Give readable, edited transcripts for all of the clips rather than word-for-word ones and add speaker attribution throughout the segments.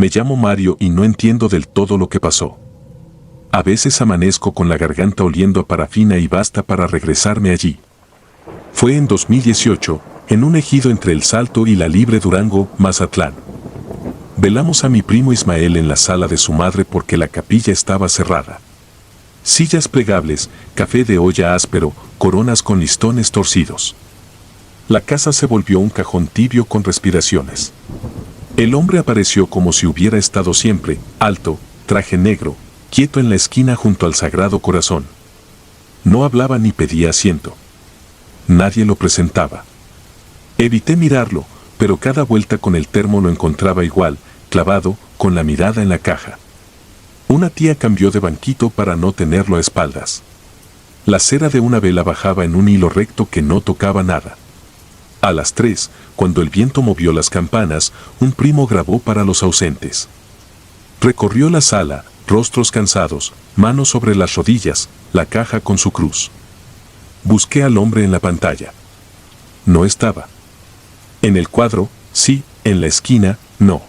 Speaker 1: Me llamo Mario y no entiendo del todo lo que pasó. A veces amanezco con la garganta oliendo a parafina y basta para regresarme allí. Fue en 2018, en un ejido entre El Salto y La Libre Durango, Mazatlán. Velamos a mi primo Ismael en la sala de su madre porque la capilla estaba cerrada. Sillas plegables, café de olla áspero, coronas con listones torcidos. La casa se volvió un cajón tibio con respiraciones. El hombre apareció como si hubiera estado siempre, alto, traje negro, quieto en la esquina junto al Sagrado Corazón. No hablaba ni pedía asiento. Nadie lo presentaba. Evité mirarlo, pero cada vuelta con el termo lo encontraba igual, clavado, con la mirada en la caja. Una tía cambió de banquito para no tenerlo a espaldas. La cera de una vela bajaba en un hilo recto que no tocaba nada. A las 3, cuando el viento movió las campanas, un primo grabó para los ausentes. Recorrió la sala, rostros cansados, manos sobre las rodillas, la caja con su cruz. Busqué al hombre en la pantalla. No estaba. En el cuadro, sí, en la esquina, no.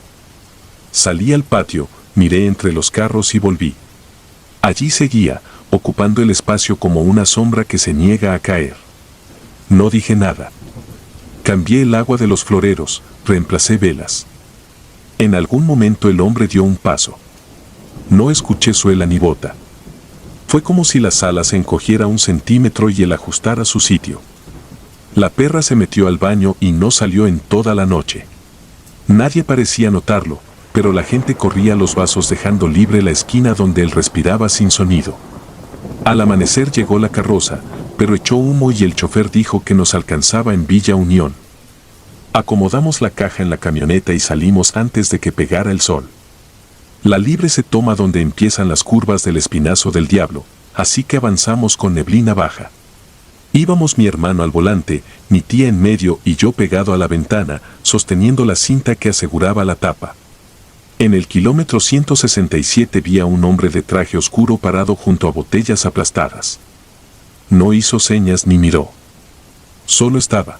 Speaker 1: Salí al patio, miré entre los carros y volví. Allí seguía, ocupando el espacio como una sombra que se niega a caer. No dije nada. Cambié el agua de los floreros, reemplacé velas. En algún momento el hombre dio un paso. No escuché suela ni bota. Fue como si la sala se encogiera 1 centímetro y él ajustara su sitio. La perra se metió al baño y no salió en toda la noche. Nadie parecía notarlo, pero la gente corría los vasos dejando libre la esquina donde él respiraba sin sonido. Al amanecer llegó la carroza, pero echó humo y el chofer dijo que nos alcanzaba en Villa Unión. Acomodamos la caja en la camioneta y salimos antes de que pegara el sol. La Libre se toma donde empiezan las curvas del Espinazo del Diablo, así que avanzamos con neblina baja. Íbamos mi hermano al volante, mi tía en medio y yo pegado a la ventana, sosteniendo la cinta que aseguraba la tapa. En el kilómetro 167 vi a un hombre de traje oscuro parado junto a botellas aplastadas. No hizo señas ni miró. Solo estaba.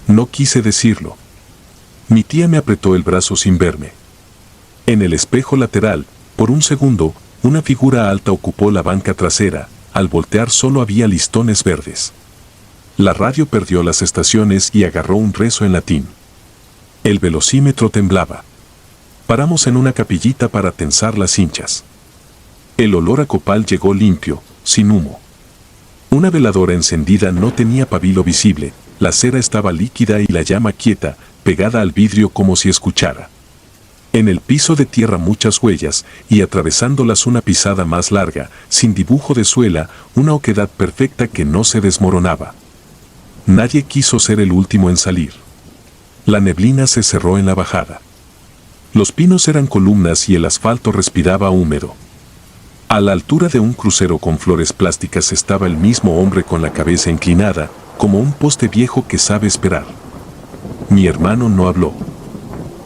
Speaker 1: No quise decirlo. Mi tía me apretó el brazo sin verme. En el espejo lateral, por un segundo, una figura alta ocupó la banca trasera. Al voltear solo había listones verdes. La radio perdió las estaciones y agarró un rezo en latín. El velocímetro temblaba. Paramos en una capillita para tensar las cinchas. El olor a copal llegó limpio, sin humo. Una veladora encendida no tenía pabilo visible, la cera estaba líquida y la llama quieta, pegada al vidrio como si escuchara. En el piso de tierra muchas huellas, y atravesándolas una pisada más larga, sin dibujo de suela, una oquedad perfecta que no se desmoronaba. Nadie quiso ser el último en salir. La neblina se cerró en la bajada. Los pinos eran columnas y el asfalto respiraba húmedo. A la altura de un crucero con flores plásticas estaba el mismo hombre con la cabeza inclinada, como un poste viejo que sabe esperar. Mi hermano no habló.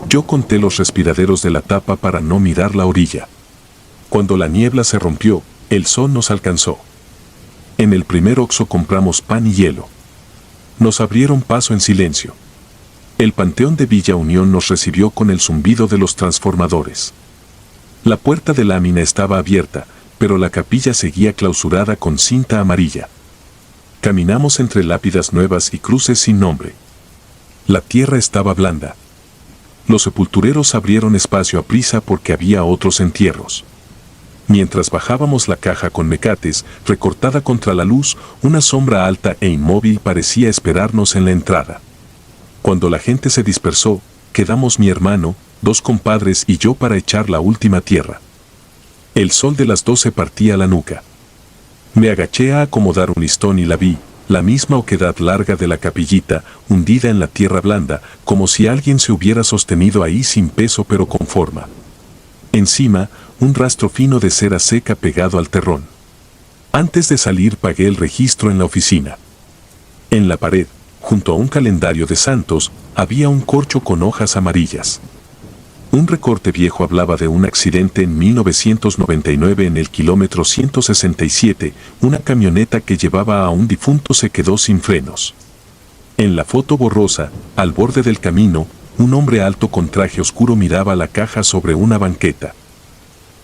Speaker 1: Yo conté los respiraderos de la tapa para no mirar la orilla. Cuando la niebla se rompió, el sol nos alcanzó. En el primer Oxxo compramos pan y hielo. Nos abrieron paso en silencio. El panteón de Villa Unión nos recibió con el zumbido de los transformadores. La puerta de lámina estaba abierta, pero la capilla seguía clausurada con cinta amarilla. Caminamos entre lápidas nuevas y cruces sin nombre. La tierra estaba blanda. Los sepultureros abrieron espacio a prisa porque había otros entierros. Mientras bajábamos la caja con mecates, recortada contra la luz, una sombra alta e inmóvil parecía esperarnos en la entrada. Cuando la gente se dispersó, quedamos mi hermano, 2 compadres y yo para echar la última tierra. El sol de las 12 partía la nuca. Me agaché a acomodar un listón y la vi, la misma oquedad larga de la capillita, hundida en la tierra blanda, como si alguien se hubiera sostenido ahí sin peso pero con forma. Encima, un rastro fino de cera seca pegado al terrón. Antes de salir pagué el registro en la oficina. En la pared, junto a un calendario de santos, había un corcho con hojas amarillas. Un recorte viejo hablaba de un accidente en 1999 en el kilómetro 167, una camioneta que llevaba a un difunto se quedó sin frenos. En la foto borrosa, al borde del camino, un hombre alto con traje oscuro miraba la caja sobre una banqueta.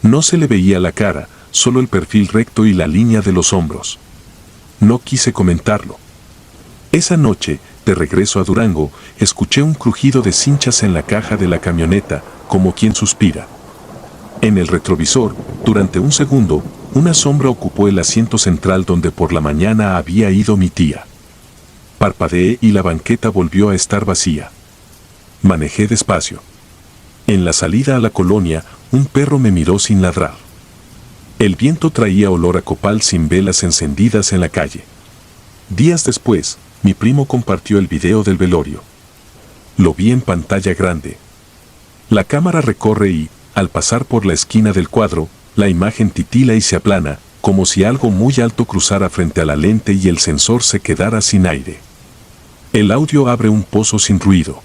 Speaker 1: No se le veía la cara, solo el perfil recto y la línea de los hombros. No quise comentarlo. Esa noche, de regreso a Durango, escuché un crujido de cinchas en la caja de la camioneta, como quien suspira. En el retrovisor, durante un segundo, una sombra ocupó el asiento central donde por la mañana había ido mi tía. Parpadeé y la banqueta volvió a estar vacía. Manejé despacio. En la salida a la colonia, un perro me miró sin ladrar. El viento traía olor a copal sin velas encendidas en la calle. Días después, mi primo compartió el video del velorio. Lo vi en pantalla grande. La cámara recorre y, al pasar por la esquina del cuadro, la imagen titila y se aplana, como si algo muy alto cruzara frente a la lente y el sensor se quedara sin aire. El audio abre un pozo sin ruido.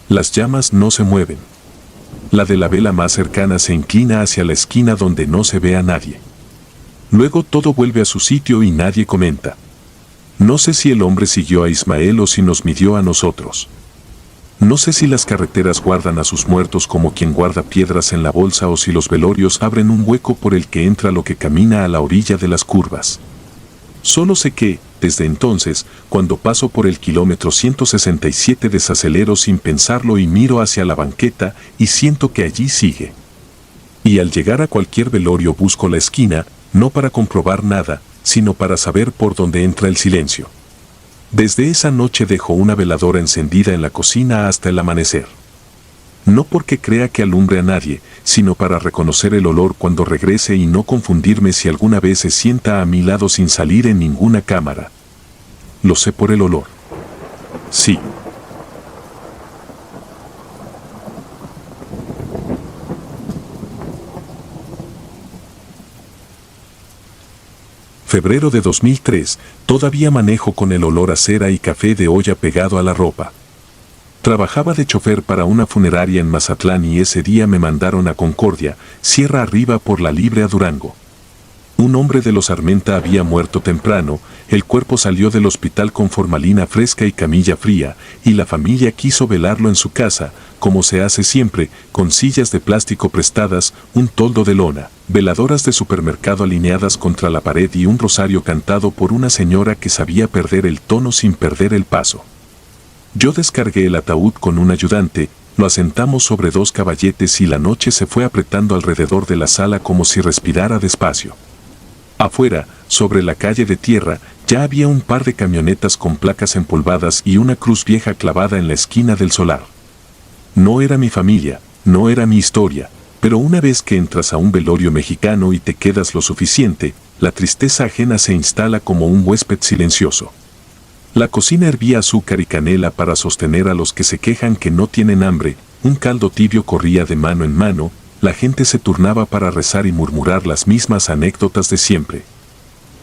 Speaker 1: Las llamas no se mueven. La de la vela más cercana se inclina hacia la esquina donde no se ve a nadie. Luego todo vuelve a su sitio y nadie comenta. No sé si el hombre siguió a Ismael o si nos midió a nosotros. No sé si las carreteras guardan a sus muertos como quien guarda piedras en la bolsa o si los velorios abren un hueco por el que entra lo que camina a la orilla de las curvas. Solo sé que, desde entonces, cuando paso por el kilómetro 167 desacelero sin pensarlo y miro hacia la banqueta y siento que allí sigue. Y al llegar a cualquier velorio busco la esquina, no para comprobar nada, sino para saber por dónde entra el silencio. Desde esa noche dejo una veladora encendida en la cocina hasta el amanecer. No porque crea que alumbre a nadie, sino para reconocer el olor cuando regrese y no confundirme si alguna vez se sienta a mi lado sin salir en ninguna cámara. Lo sé por el olor. Sí. Febrero de 2003, todavía manejo con el olor a cera y café de olla pegado a la ropa. Trabajaba de chofer para una funeraria en Mazatlán y ese día me mandaron a Concordia, sierra arriba por la Libre a Durango. Un hombre de los Armenta había muerto temprano, el cuerpo salió del hospital con formalina fresca y camilla fría, y la familia quiso velarlo en su casa, como se hace siempre, con sillas de plástico prestadas, un toldo de lona, veladoras de supermercado alineadas contra la pared y un rosario cantado por una señora que sabía perder el tono sin perder el paso. Yo descargué el ataúd con un ayudante, lo asentamos sobre dos caballetes y la noche se fue apretando alrededor de la sala como si respirara despacio. Afuera, sobre la calle de tierra, ya había un par de camionetas con placas empolvadas y una cruz vieja clavada en la esquina del solar. No era mi familia, no era mi historia, pero una vez que entras a un velorio mexicano y te quedas lo suficiente, la tristeza ajena se instala como un huésped silencioso. La cocina hervía azúcar y canela para sostener a los que se quejan que no tienen hambre, un caldo tibio corría de mano en mano, la gente se turnaba para rezar y murmurar las mismas anécdotas de siempre.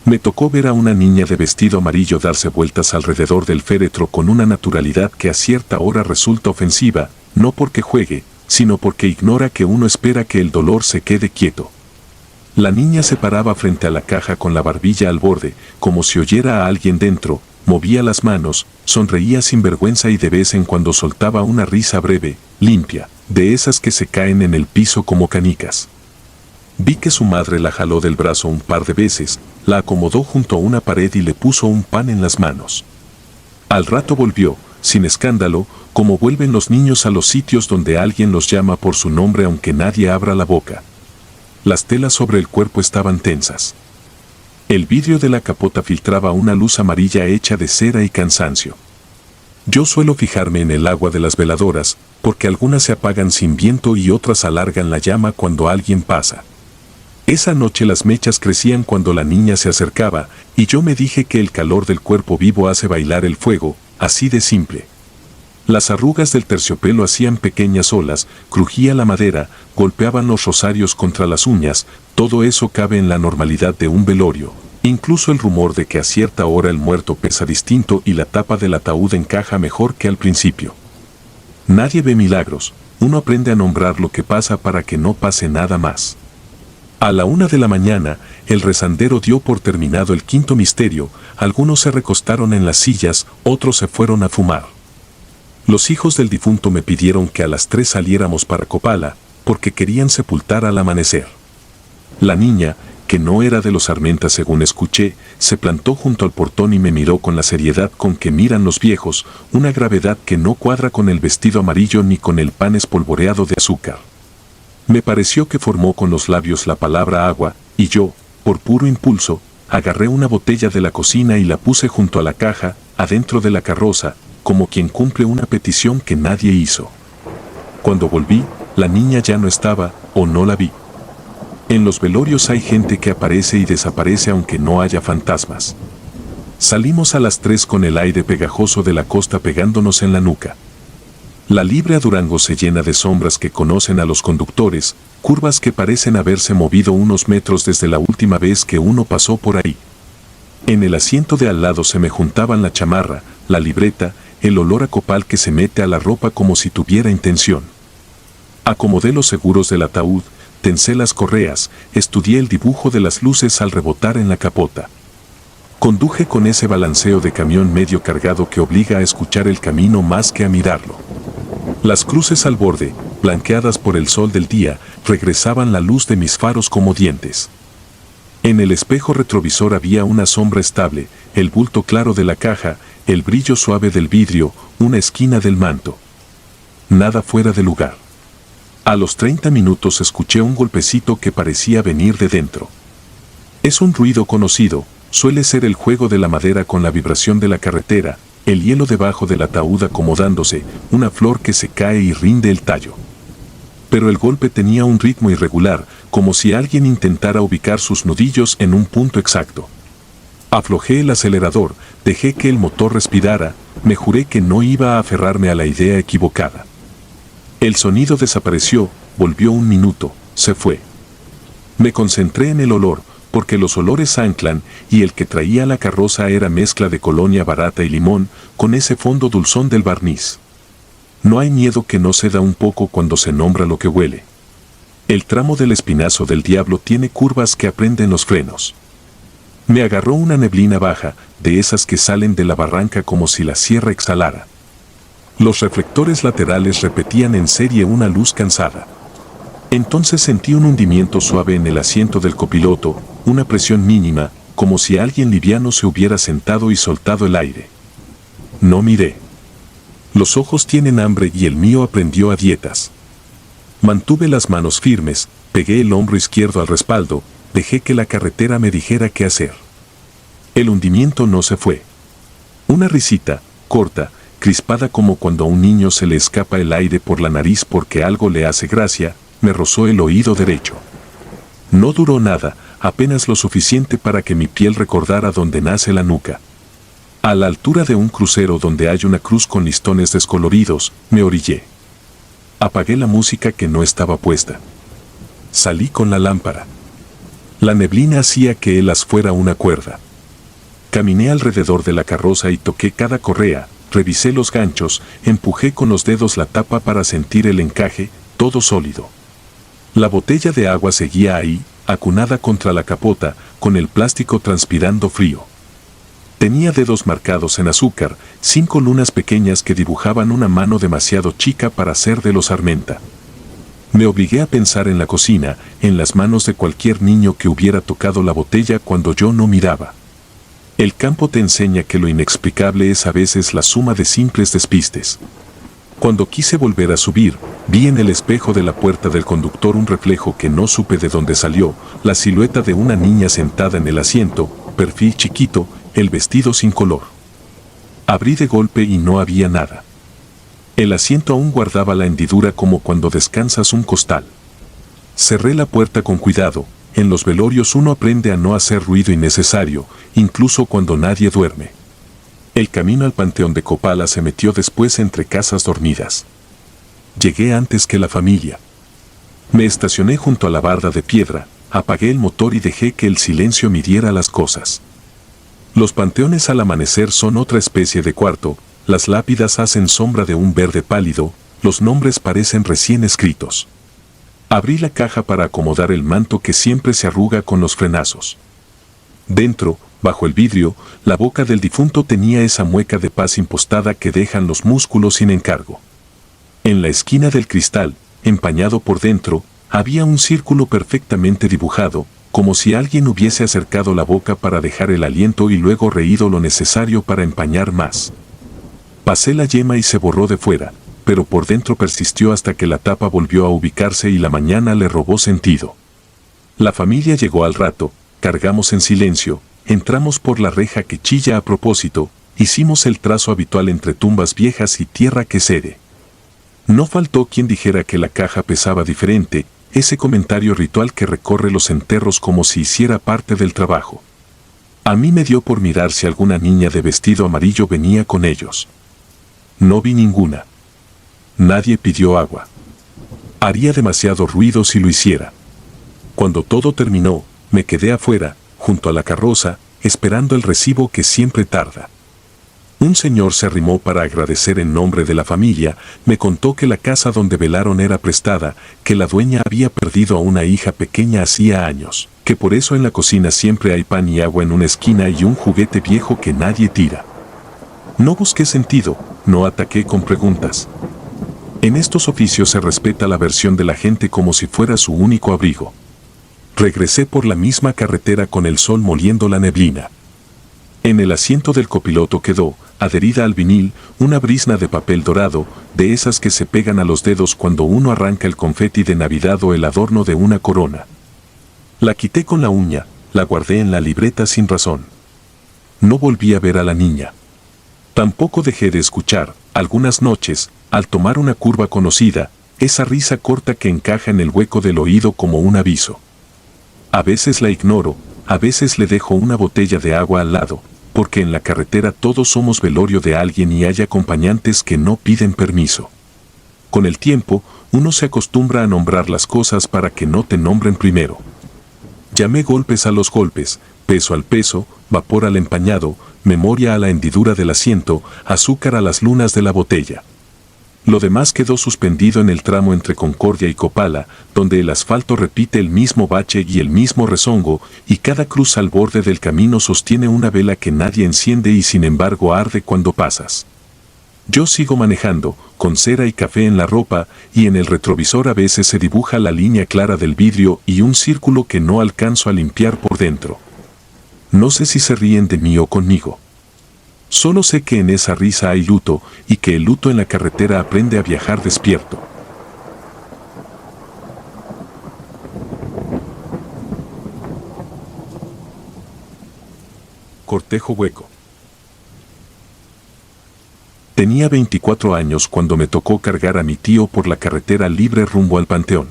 Speaker 1: Me tocó ver a una niña de vestido amarillo darse vueltas alrededor del féretro con una naturalidad que a cierta hora resulta ofensiva, no porque juegue, sino porque ignora que uno espera que el dolor se quede quieto. La niña se paraba frente a la caja con la barbilla al borde, como si oyera a alguien dentro, movía las manos, sonreía sin vergüenza y de vez en cuando soltaba una risa breve, limpia, de esas que se caen en el piso como canicas. Vi que su madre la jaló del brazo un par de veces, la acomodó junto a una pared y le puso un pan en las manos. Al rato volvió, sin escándalo, como vuelven los niños a los sitios donde alguien los llama por su nombre aunque nadie abra la boca. Las telas sobre el cuerpo estaban tensas. El vidrio de la capota filtraba una luz amarilla hecha de cera y cansancio. Yo suelo fijarme en el agua de las veladoras, porque algunas se apagan sin viento y otras alargan la llama cuando alguien pasa. Esa noche las mechas crecían cuando la niña se acercaba, y yo me dije que el calor del cuerpo vivo hace bailar el fuego, así de simple. Las arrugas del terciopelo hacían pequeñas olas, crujía la madera, golpeaban los rosarios contra las uñas, todo eso cabe en la normalidad de un velorio. Incluso el rumor de que a cierta hora el muerto pesa distinto y la tapa del ataúd encaja mejor que al principio. Nadie ve milagros, uno aprende a nombrar lo que pasa para que no pase nada más. A la 1 de la mañana, el rezandero dio por terminado el quinto misterio, algunos se recostaron en las sillas, otros se fueron a fumar. Los hijos del difunto me pidieron que a las 3 saliéramos para Copala, porque querían sepultar al amanecer. La niña, que no era de los Armenta según escuché, se plantó junto al portón y me miró con la seriedad con que miran los viejos, una gravedad que no cuadra con el vestido amarillo ni con el pan espolvoreado de azúcar. Me pareció que formó con los labios la palabra agua, y yo, por puro impulso, agarré una botella de la cocina y la puse junto a la caja, adentro de la carroza, como quien cumple una petición que nadie hizo. Cuando volví, la niña ya no estaba, o no la vi. En los velorios hay gente que aparece y desaparece aunque no haya fantasmas. Salimos a las 3 con el aire pegajoso de la costa pegándonos en la nuca. La libre a Durango se llena de sombras que conocen a los conductores, curvas que parecen haberse movido unos metros desde la última vez que uno pasó por ahí. En el asiento de al lado se me juntaban la chamarra, la libreta, el olor a copal que se mete a la ropa como si tuviera intención. Acomodé los seguros del ataúd, tensé las correas, estudié el dibujo de las luces al rebotar en la capota. Conduje con ese balanceo de camión medio cargado que obliga a escuchar el camino más que a mirarlo. Las cruces al borde, blanqueadas por el sol del día, regresaban la luz de mis faros como dientes. En el espejo retrovisor había una sombra estable, el bulto claro de la caja, el brillo suave del vidrio, una esquina del manto. Nada fuera de lugar. A los 30 minutos escuché un golpecito que parecía venir de dentro. Es un ruido conocido, suele ser el juego de la madera con la vibración de la carretera, el hielo debajo del ataúd acomodándose, una flor que se cae y rinde el tallo. Pero el golpe tenía un ritmo irregular, como si alguien intentara ubicar sus nudillos en un punto exacto. Aflojé el acelerador, dejé que el motor respirara, me juré que no iba a aferrarme a la idea equivocada. El sonido desapareció, volvió un minuto, se fue. Me concentré en el olor, porque los olores anclan, y el que traía la carroza era mezcla de colonia barata y limón, con ese fondo dulzón del barniz. No hay miedo que no ceda un poco cuando se nombra lo que huele. El tramo del espinazo del diablo tiene curvas que aprenden los frenos. Me agarró una neblina baja, de esas que salen de la barranca como si la sierra exhalara. Los reflectores laterales repetían en serie una luz cansada. Entonces sentí un hundimiento suave en el asiento del copiloto, una presión mínima, como si alguien liviano se hubiera sentado y soltado el aire. No miré. Los ojos tienen hambre y el mío aprendió a dietas. Mantuve las manos firmes, pegué el hombro izquierdo al respaldo, dejé que la carretera me dijera qué hacer. El hundimiento no se fue. Una risita, corta, crispada como cuando a un niño se le escapa el aire por la nariz porque algo le hace gracia, me rozó el oído derecho. No duró nada, apenas lo suficiente para que mi piel recordara dónde nace la nuca. A la altura de un crucero donde hay una cruz con listones descoloridos, me orillé. Apagué la música que no estaba puesta. Salí con la lámpara. La neblina hacía que el haz fuera una cuerda. Caminé alrededor de la carroza y toqué cada correa, revisé los ganchos, empujé con los dedos la tapa para sentir el encaje, todo sólido. La botella de agua seguía ahí, acunada contra la capota, con el plástico transpirando frío. Tenía dedos marcados en azúcar, 5 lunas pequeñas que dibujaban una mano demasiado chica para ser de los Armenta. Me obligué a pensar en la cocina, en las manos de cualquier niño que hubiera tocado la botella cuando yo no miraba. El campo te enseña que lo inexplicable es a veces la suma de simples despistes. Cuando quise volver a subir, vi en el espejo de la puerta del conductor un reflejo que no supe de dónde salió, la silueta de una niña sentada en el asiento, perfil chiquito, el vestido sin color. Abrí de golpe y no había nada. El asiento aún guardaba la hendidura como cuando descansas un costal. Cerré la puerta con cuidado. En los velorios uno aprende a no hacer ruido innecesario, incluso cuando nadie duerme. El camino al panteón de Copala se metió después entre casas dormidas. Llegué antes que la familia. Me estacioné junto a la barda de piedra, apagué el motor y dejé que el silencio midiera las cosas. Los panteones al amanecer son otra especie de cuarto, las lápidas hacen sombra de un verde pálido, los nombres parecen recién escritos. Abrí la caja para acomodar el manto que siempre se arruga con los frenazos. Dentro, Bajo el vidrio, la boca del difunto tenía esa mueca de paz impostada que dejan los músculos sin encargo. En la esquina del cristal, empañado por dentro, había un círculo perfectamente dibujado, como si alguien hubiese acercado la boca para dejar el aliento y luego reído lo necesario para empañar más. Pasé la yema y se borró de fuera, pero por dentro persistió hasta que la tapa volvió a ubicarse y la mañana le robó sentido. La familia llegó al rato, cargamos en silencio, entramos por la reja que chilla a propósito, hicimos el trazo habitual entre tumbas viejas y tierra que cede. No faltó quien dijera que la caja pesaba diferente, ese comentario ritual que recorre los enterros como si hiciera parte del trabajo. A mí me dio por mirar si alguna niña de vestido amarillo venía con ellos. No vi ninguna. Nadie pidió agua. Haría demasiado ruido si lo hiciera. Cuando todo terminó, me quedé afuera, junto a la carroza, esperando el recibo que siempre tarda. Un señor se arrimó para agradecer en nombre de la familia, me contó que la casa donde velaron era prestada, que la dueña había perdido a una hija pequeña hacía años, que por eso en la cocina siempre hay pan y agua en una esquina y un juguete viejo que nadie tira. No busqué sentido, no ataqué con preguntas. En estos oficios se respeta la versión de la gente como si fuera su único abrigo. Regresé por la misma carretera con el sol moliendo la neblina. En el asiento del copiloto quedó, adherida al vinil, una brizna de papel dorado, de esas que se pegan a los dedos cuando uno arranca el confeti de Navidad o el adorno de una corona. La quité con la uña, la guardé en la libreta sin razón. No volví a ver a la niña. Tampoco dejé de escuchar, algunas noches, al tomar una curva conocida, esa risa corta que encaja en el hueco del oído como un aviso. A veces la ignoro, a veces le dejo una botella de agua al lado, porque en la carretera todos somos velorio de alguien y hay acompañantes que no piden permiso. Con el tiempo, uno se acostumbra a nombrar las cosas para que no te nombren primero. Llamé golpes a los golpes, peso al peso, vapor al empañado, memoria a la hendidura del asiento, azúcar a las lunas de la botella. Lo demás quedó suspendido en el tramo entre Concordia y Copala, donde el asfalto repite el mismo bache y el mismo rezongo, y cada cruz al borde del camino sostiene una vela que nadie enciende y sin embargo arde cuando pasas. Yo sigo manejando, con cera y café en la ropa, y en el retrovisor a veces se dibuja la línea clara del vidrio y un círculo que no alcanzo a limpiar por dentro. No sé si se ríen de mí o conmigo. Solo sé que en esa risa hay luto y que el luto en la carretera aprende a viajar despierto. Cortejo hueco. Tenía 24 años cuando me tocó cargar a mi tío por la carretera libre rumbo al Panteón.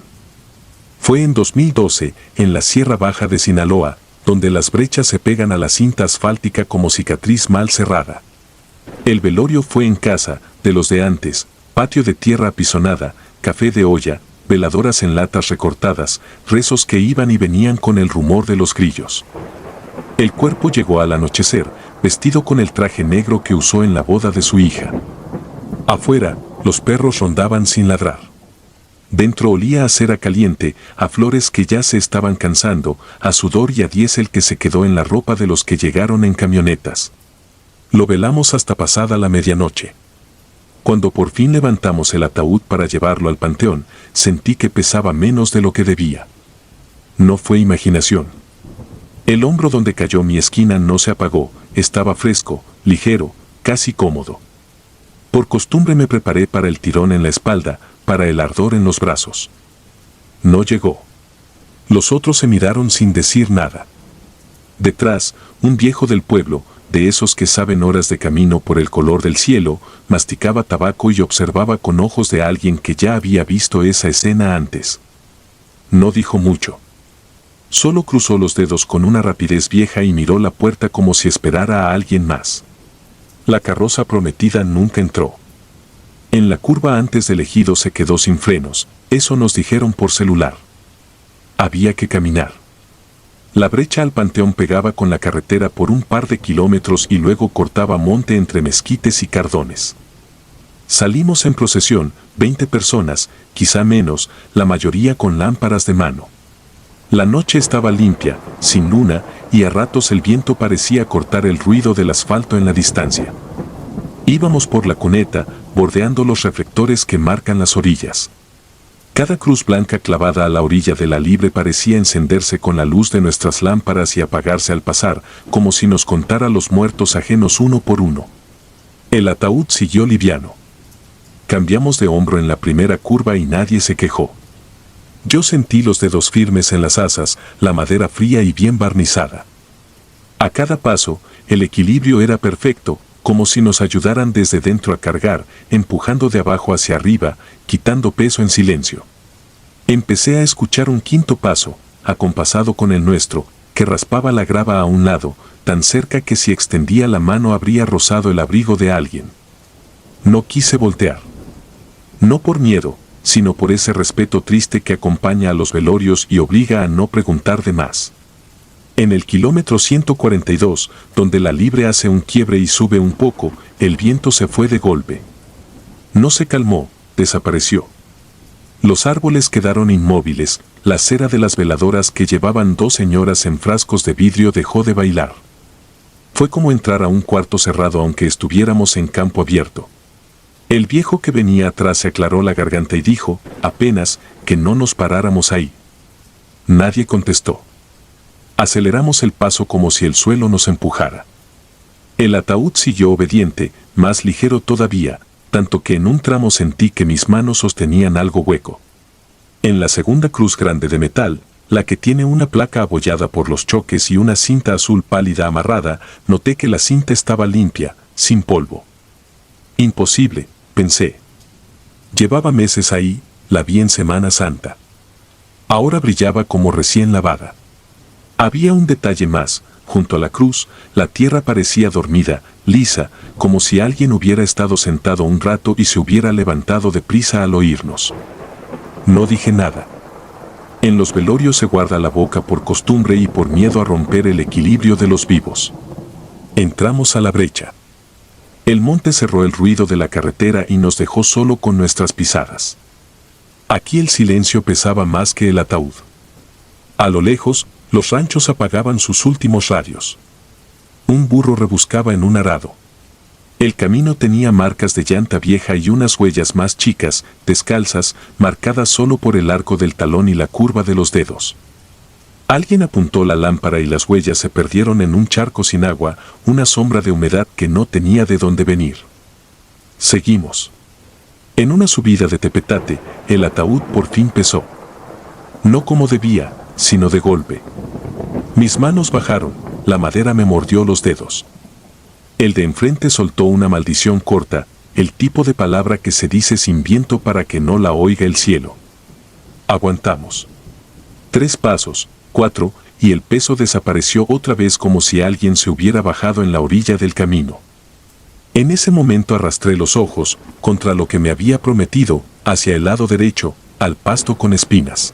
Speaker 1: Fue en 2012, en la Sierra Baja de Sinaloa, donde las brechas se pegan a la cinta asfáltica como cicatriz mal cerrada. El velorio fue en casa, de los de antes, patio de tierra apisonada, café de olla, veladoras en latas recortadas, rezos que iban y venían con el rumor de los grillos. El cuerpo llegó al anochecer, vestido con el traje negro que usó en la boda de su hija. Afuera, los perros rondaban sin ladrar. Dentro olía a cera caliente, a flores que ya se estaban cansando, a sudor y a diésel que se quedó en la ropa de los que llegaron en camionetas. Lo velamos hasta pasada la medianoche. Cuando por fin levantamos el ataúd para llevarlo al panteón, sentí que pesaba menos de lo que debía. No fue imaginación. El hombro donde cayó mi esquina no se apagó, estaba fresco, ligero, casi cómodo. Por costumbre me preparé para el tirón en la espalda, para el ardor en los brazos. No llegó. Los otros se miraron sin decir nada. Detrás, un viejo del pueblo, de esos que saben horas de camino por el color del cielo, masticaba tabaco y observaba con ojos de alguien que ya había visto esa escena antes. No dijo mucho. Solo cruzó los dedos con una rapidez vieja y miró la puerta como si esperara a alguien más. La carroza prometida nunca entró. En la curva antes del ejido se quedó sin frenos, eso nos dijeron por celular. Había que caminar. La brecha al panteón pegaba con la carretera por un par de kilómetros y luego cortaba monte entre mezquites y cardones. Salimos en procesión, 20 personas, quizá menos, la mayoría con lámparas de mano. La noche estaba limpia, sin luna, y a ratos el viento parecía cortar el ruido del asfalto en la distancia. Íbamos por la cuneta, bordeando los reflectores que marcan las orillas. Cada cruz blanca clavada a la orilla de la libre parecía encenderse con la luz de nuestras lámparas y apagarse al pasar, como si nos contara los muertos ajenos uno por uno. El ataúd siguió liviano. Cambiamos de hombro en la primera curva y nadie se quejó. Yo sentí los dedos firmes en las asas, la madera fría y bien barnizada. A cada paso, el equilibrio era perfecto, como si nos ayudaran desde dentro a cargar, empujando de abajo hacia arriba, quitando peso en silencio. Empecé a escuchar un quinto paso, acompasado con el nuestro, que raspaba la grava a un lado, tan cerca que si extendía la mano habría rozado el abrigo de alguien. No quise voltear. No por miedo, sino por ese respeto triste que acompaña a los velorios y obliga a no preguntar de más. En el kilómetro 142, donde la libre hace un quiebre y sube un poco, el viento se fue de golpe. No se calmó, desapareció. Los árboles quedaron inmóviles, la cera de las veladoras que llevaban dos señoras en frascos de vidrio dejó de bailar. Fue como entrar a un cuarto cerrado aunque estuviéramos en campo abierto. El viejo que venía atrás se aclaró la garganta y dijo, apenas, que no nos paráramos ahí. Nadie contestó. Aceleramos el paso como si el suelo nos empujara. El ataúd siguió obediente, más ligero todavía, tanto que en un tramo sentí que mis manos sostenían algo hueco. En la segunda cruz grande de metal, la que tiene una placa abollada por los choques y una cinta azul pálida amarrada, noté que la cinta estaba limpia, sin polvo. Imposible, pensé. Llevaba meses ahí, la vi en Semana Santa. Ahora brillaba como recién lavada. Había un detalle más, junto a la cruz, la tierra parecía dormida, lisa, como si alguien hubiera estado sentado un rato y se hubiera levantado deprisa al oírnos. No dije nada. En los velorios se guarda la boca por costumbre y por miedo a romper el equilibrio de los vivos. Entramos a la brecha. El monte cerró el ruido de la carretera y nos dejó solo con nuestras pisadas. Aquí el silencio pesaba más que el ataúd. A lo lejos, los ranchos apagaban sus últimos radios. Un burro rebuscaba en un arado. El camino tenía marcas de llanta vieja y unas huellas más chicas, descalzas, marcadas solo por el arco del talón y la curva de los dedos. Alguien apuntó la lámpara y las huellas se perdieron en un charco sin agua, una sombra de humedad que no tenía de dónde venir. Seguimos. En una subida de tepetate, el ataúd por fin pesó. No como debía, sino de golpe. Mis manos bajaron, la madera me mordió los dedos. El de enfrente soltó una maldición corta, el tipo de palabra que se dice sin viento para que no la oiga el cielo. Aguantamos. 3 pasos, 4, y el peso desapareció otra vez como si alguien se hubiera bajado en la orilla del camino. En ese momento arrastré los ojos, contra lo que me había prometido, hacia el lado derecho, al pasto con espinas.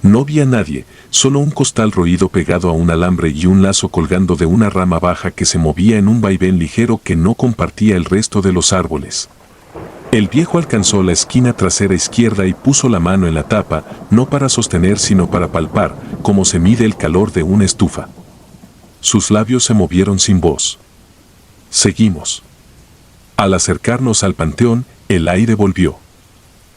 Speaker 1: No vi a nadie, solo un costal roído pegado a un alambre y un lazo colgando de una rama baja que se movía en un vaivén ligero que no compartía el resto de los árboles. El viejo alcanzó la esquina trasera izquierda y puso la mano en la tapa, no para sostener sino para palpar, como se mide el calor de una estufa. Sus labios se movieron sin voz. Seguimos. Al acercarnos al panteón, el aire volvió.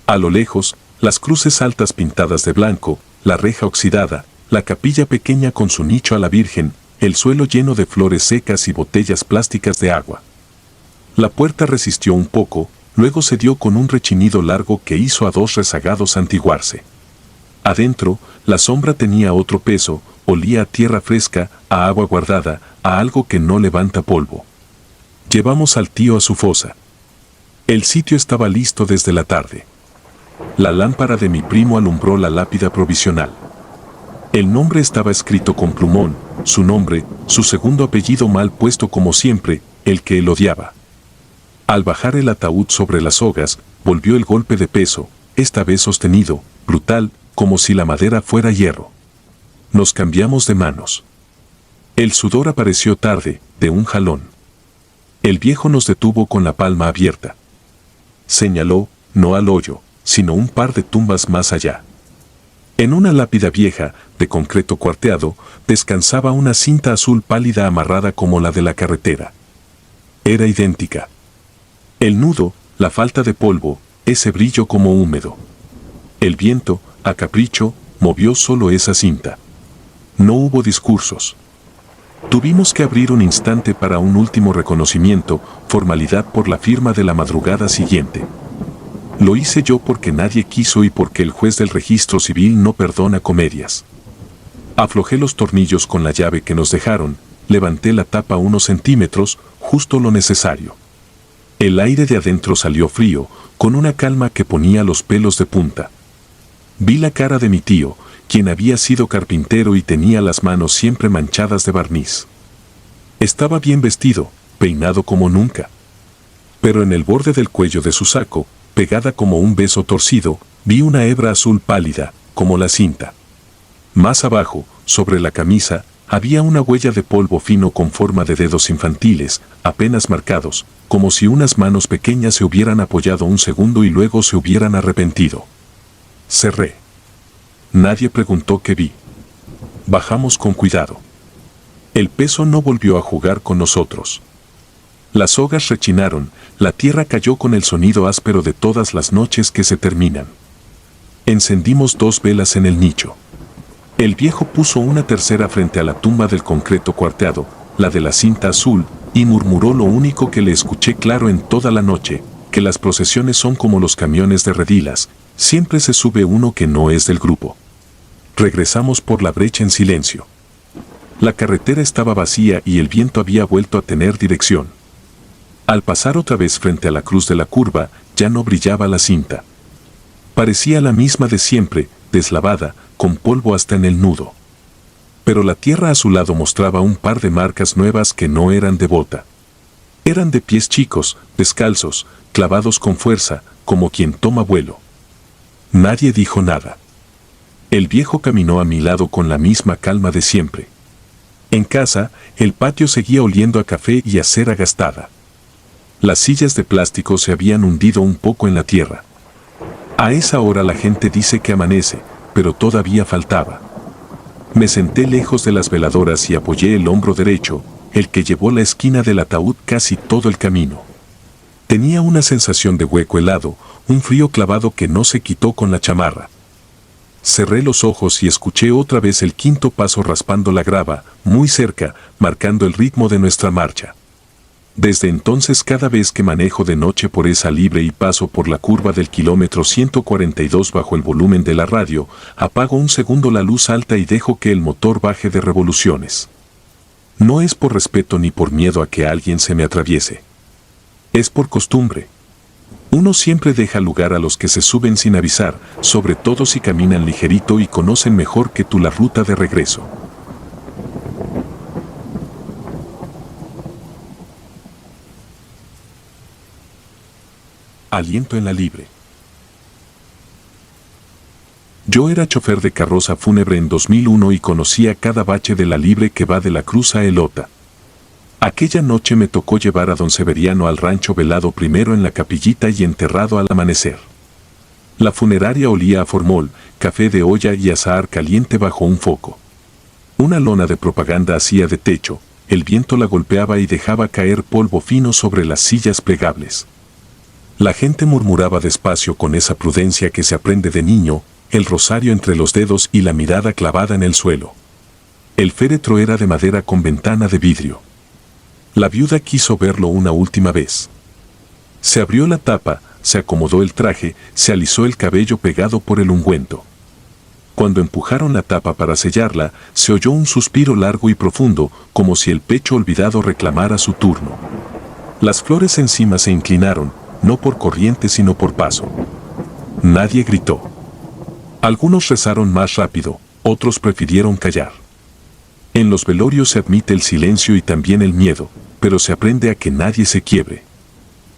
Speaker 1: A lo lejos, las cruces altas pintadas de blanco, la reja oxidada, la capilla pequeña con su nicho a la Virgen, el suelo lleno de flores secas y botellas plásticas de agua. La puerta resistió un poco, luego se dio con un rechinido largo que hizo a 2 rezagados santiguarse. Adentro, la sombra tenía otro peso, olía a tierra fresca, a agua guardada, a algo que no levanta polvo. Llevamos al tío a su fosa. El sitio estaba listo desde la tarde. La lámpara de mi primo alumbró la lápida provisional. El nombre estaba escrito con plumón, su nombre, su segundo apellido mal puesto como siempre, el que él odiaba. Al bajar el ataúd sobre las sogas, volvió el golpe de peso, esta vez sostenido, brutal, como si la madera fuera hierro. Nos cambiamos de manos. El sudor apareció tarde, de un jalón. El viejo nos detuvo con la palma abierta. Señaló, no al hoyo, sino un par de tumbas más allá. En una lápida vieja, de concreto cuarteado, descansaba una cinta azul pálida amarrada como la de la carretera. Era idéntica. El nudo, la falta de polvo, ese brillo como húmedo. El viento, a capricho, movió solo esa cinta. No hubo discursos. Tuvimos que abrir un instante para un último reconocimiento, formalidad por la firma de la madrugada siguiente. Lo hice yo porque nadie quiso y porque el juez del registro civil no perdona comedias. Aflojé los tornillos con la llave que nos dejaron, levanté la tapa unos centímetros, justo lo necesario. El aire de adentro salió frío, con una calma que ponía los pelos de punta. Vi la cara de mi tío, quien había sido carpintero y tenía las manos siempre manchadas de barniz. Estaba bien vestido, peinado como nunca. Pero en el borde del cuello de su saco, pegada como un beso torcido, vi una hebra azul pálida, como la cinta. Más abajo, sobre la camisa, había una huella de polvo fino con forma de dedos infantiles, apenas marcados, como si unas manos pequeñas se hubieran apoyado un segundo y luego se hubieran arrepentido. Cerré. Nadie preguntó qué vi. Bajamos con cuidado. El peso no volvió a jugar con nosotros. Las sogas rechinaron, la tierra cayó con el sonido áspero de todas las noches que se terminan. Encendimos 2 velas en el nicho. El viejo puso una tercera frente a la tumba del concreto cuarteado, la de la cinta azul, y murmuró lo único que le escuché claro en toda la noche, que las procesiones son como los camiones de redilas, siempre se sube uno que no es del grupo. Regresamos por la brecha en silencio. La carretera estaba vacía y el viento había vuelto a tener dirección. Al pasar otra vez frente a la cruz de la curva, ya no brillaba la cinta. Parecía la misma de siempre, deslavada, con polvo hasta en el nudo. Pero la tierra a su lado mostraba un par de marcas nuevas que no eran de bota. Eran de pies chicos, descalzos, clavados con fuerza, como quien toma vuelo. Nadie dijo nada. El viejo caminó a mi lado con la misma calma de siempre. En casa, el patio seguía oliendo a café y a cera gastada. Las sillas de plástico se habían hundido un poco en la tierra. A esa hora la gente dice que amanece, pero todavía faltaba. Me senté lejos de las veladoras y apoyé el hombro derecho, el que llevó la esquina del ataúd casi todo el camino. Tenía una sensación de hueco helado, un frío clavado que no se quitó con la chamarra. Cerré los ojos y escuché otra vez el quinto paso raspando la grava, muy cerca, marcando el ritmo de nuestra marcha. Desde entonces cada vez que manejo de noche por esa libre y paso por la curva del kilómetro 142 bajo el volumen de la radio, apago un segundo la luz alta y dejo que el motor baje de revoluciones. No es por respeto ni por miedo a que alguien se me atraviese. Es por costumbre. Uno siempre deja lugar a los que se suben sin avisar, sobre todo si caminan ligerito y conocen mejor que tú la ruta de regreso. Aliento en la libre. Yo era chofer de carroza fúnebre en 2001 y conocía cada bache de la libre que va de la Cruz a Elota. Aquella noche me tocó llevar a don Severiano al rancho velado primero en la capillita y enterrado al amanecer. La funeraria olía a formol, café de olla y azahar caliente bajo un foco. Una lona de propaganda hacía de techo, el viento la golpeaba y dejaba caer polvo fino sobre las sillas plegables. La gente murmuraba despacio con esa prudencia que se aprende de niño, el rosario entre los dedos y la mirada clavada en el suelo. El féretro era de madera con ventana de vidrio. La viuda quiso verlo una última vez. Se abrió la tapa, se acomodó el traje, se alisó el cabello pegado por el ungüento. Cuando empujaron la tapa para sellarla, se oyó un suspiro largo y profundo, como si el pecho olvidado reclamara su turno. Las flores encima se inclinaron, no por corriente sino por paso. Nadie gritó. Algunos rezaron más rápido, otros prefirieron callar. En los velorios se admite el silencio y también el miedo, pero se aprende a que nadie se quiebre.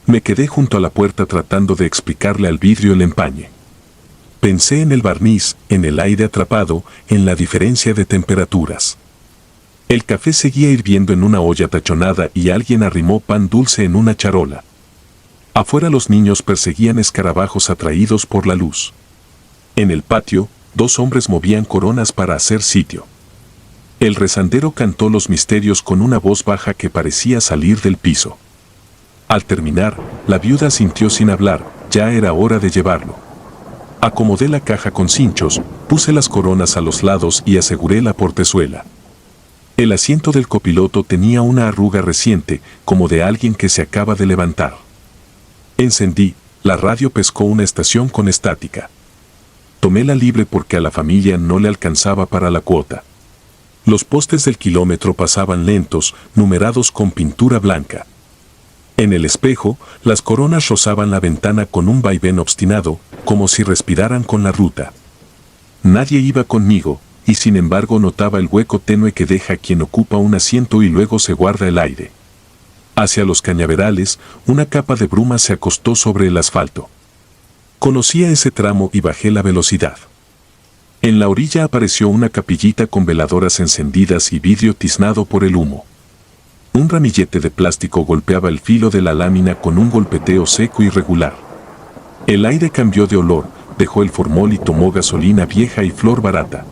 Speaker 1: Me quedé junto a la puerta tratando de explicarle al vidrio el empañe. Pensé en el barniz, en el aire atrapado, en la diferencia de temperaturas. El café seguía hirviendo en una olla tachonada y alguien arrimó pan dulce en una charola. Afuera los niños perseguían escarabajos atraídos por la luz. En el patio, 2 hombres movían coronas para hacer sitio. El rezandero cantó los misterios con una voz baja que parecía salir del piso. Al terminar, la viuda sintió sin hablar, ya era hora de llevarlo. Acomodé la caja con cinchos, puse las coronas a los lados y aseguré la portezuela. El asiento del copiloto tenía una arruga reciente, como de alguien que se acaba de levantar. Encendí, la radio pescó una estación con estática. Tomé la libre porque a la familia no le alcanzaba para la cuota. Los postes del kilómetro pasaban lentos, numerados con pintura blanca. En el espejo, las coronas rozaban la ventana con un vaivén obstinado, como si respiraran con la ruta. Nadie iba conmigo, y sin embargo notaba el hueco tenue que deja quien ocupa un asiento y luego se guarda el aire. Hacia los cañaverales, una capa de bruma se acostó sobre el asfalto. Conocía ese tramo y bajé la velocidad. En la orilla apareció una capillita con veladoras encendidas y vidrio tiznado por el humo. Un ramillete de plástico golpeaba el filo de la lámina con un golpeteo seco y regular. El aire cambió de olor, dejó el formol y tomó gasolina vieja y flor barata.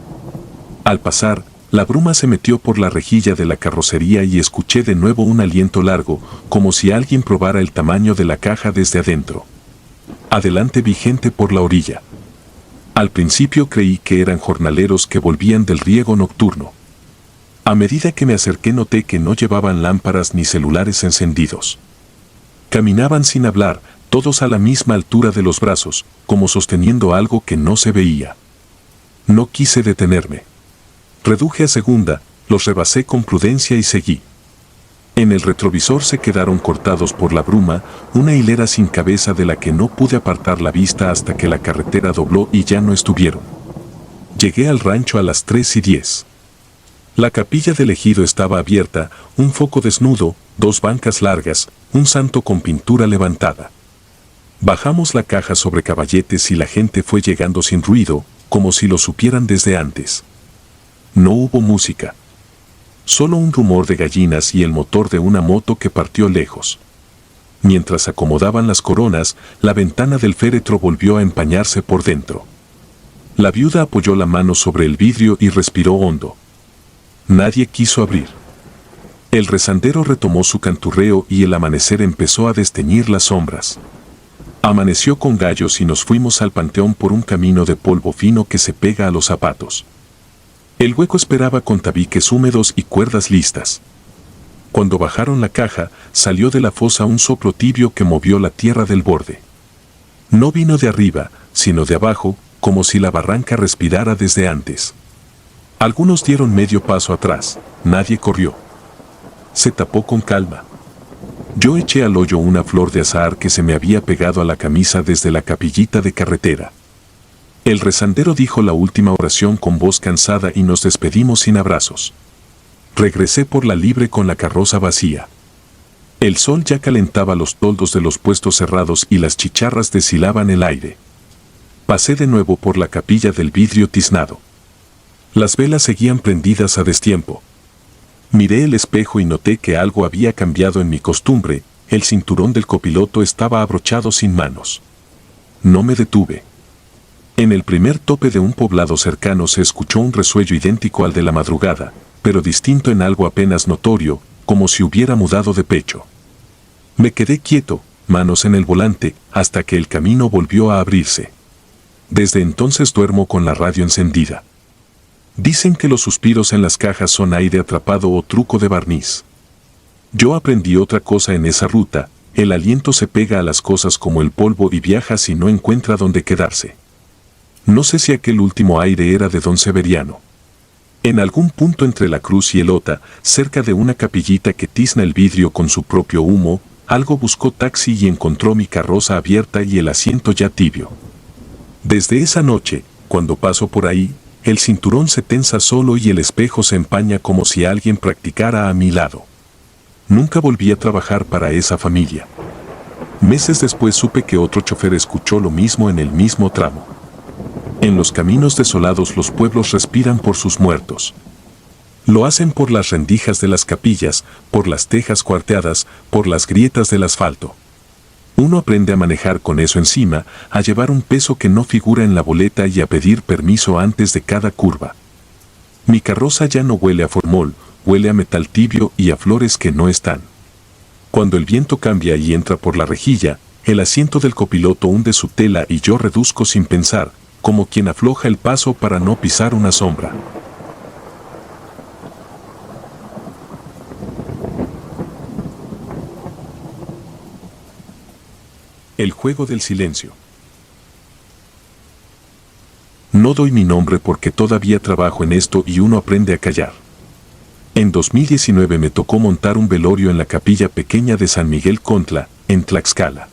Speaker 1: Al pasar, la bruma se metió por la rejilla de la carrocería y escuché de nuevo un aliento largo, como si alguien probara el tamaño de la caja desde adentro. Adelante vi gente por la orilla. Al principio creí que eran jornaleros que volvían del riego nocturno. A medida que me acerqué noté que no llevaban lámparas ni celulares encendidos. Caminaban sin hablar, todos a la misma altura de los brazos, como sosteniendo algo que no se veía. No quise detenerme. Reduje a segunda, los rebasé con prudencia y seguí. En el retrovisor se quedaron cortados por la bruma, una hilera sin cabeza de la que no pude apartar la vista hasta que la carretera dobló y ya no estuvieron. Llegué al rancho a las 3:10. La capilla del ejido estaba abierta, un foco desnudo, 2 bancas largas, un santo con pintura levantada. Bajamos la caja sobre caballetes y la gente fue llegando sin ruido, como si lo supieran desde antes. No hubo música. Solo un rumor de gallinas y el motor de una moto que partió lejos. Mientras acomodaban las coronas, la ventana del féretro volvió a empañarse por dentro. La viuda apoyó la mano sobre el vidrio y respiró hondo. Nadie quiso abrir. El rezandero retomó su canturreo y el amanecer empezó a desteñir las sombras. Amaneció con gallos y nos fuimos al panteón por un camino de polvo fino que se pega a los zapatos. El hueco esperaba con tabiques húmedos y cuerdas listas. Cuando bajaron la caja, salió de la fosa un soplo tibio que movió la tierra del borde. No vino de arriba, sino de abajo, como si la barranca respirara desde antes. Algunos dieron medio paso atrás, nadie corrió. Se tapó con calma. Yo eché al hoyo una flor de azahar que se me había pegado a la camisa desde la capillita de carretera. El rezandero dijo la última oración con voz cansada y nos despedimos sin abrazos. Regresé por la libre con la carroza vacía. El sol ya calentaba los toldos de los puestos cerrados y las chicharras deshilaban el aire. Pasé de nuevo por la capilla del vidrio tiznado. Las velas seguían prendidas a destiempo. Miré el espejo y noté que algo había cambiado en mi costumbre, el cinturón del copiloto estaba abrochado sin manos. No me detuve. En el primer tope de un poblado cercano se escuchó un resuello idéntico al de la madrugada, pero distinto en algo apenas notorio, como si hubiera mudado de pecho. Me quedé quieto, manos en el volante, hasta que el camino volvió a abrirse. Desde entonces duermo con la radio encendida. Dicen que los suspiros en las cajas son aire atrapado o truco de barniz. Yo aprendí otra cosa en esa ruta, el aliento se pega a las cosas como el polvo y viaja si no encuentra dónde quedarse. No sé si aquel último aire era de don Severiano. En algún punto entre la cruz y el Ota, cerca de una capillita que tizna el vidrio con su propio humo, algo buscó taxi y encontró mi carroza abierta y el asiento ya tibio. Desde esa noche, cuando paso por ahí, el cinturón se tensa solo y el espejo se empaña como si alguien practicara a mi lado. Nunca volví a trabajar para esa familia. Meses después supe que otro chofer escuchó lo mismo en el mismo tramo. En los caminos desolados los pueblos respiran por sus muertos. Lo hacen por las rendijas de las capillas, por las tejas cuarteadas, por las grietas del asfalto. Uno aprende a manejar con eso encima, a llevar un peso que no figura en la boleta y a pedir permiso antes de cada curva. Mi carroza ya no huele a formol, huele a metal tibio y a flores que no están. Cuando el viento cambia y entra por la rejilla, el asiento del copiloto hunde su tela y yo reduzco sin pensar, como quien afloja el paso para no pisar una sombra. El juego del silencio. No doy mi nombre porque todavía trabajo en esto y uno aprende a callar. En 2019 me tocó montar un velorio en la capilla pequeña de San Miguel Contla, en Tlaxcala.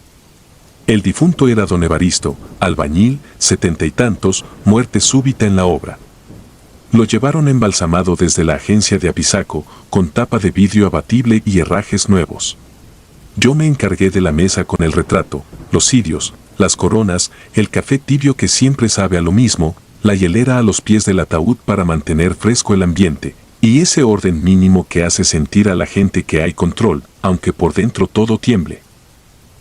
Speaker 1: El difunto era don Evaristo, albañil, 70 y tantos, muerte súbita en la obra. Lo llevaron embalsamado desde la agencia de Apizaco, con tapa de vidrio abatible y herrajes nuevos. Yo me encargué de la mesa con el retrato, los cirios, las coronas, el café tibio que siempre sabe a lo mismo, la hielera a los pies del ataúd para mantener fresco el ambiente, y ese orden mínimo que hace sentir a la gente que hay control, aunque por dentro todo tiemble.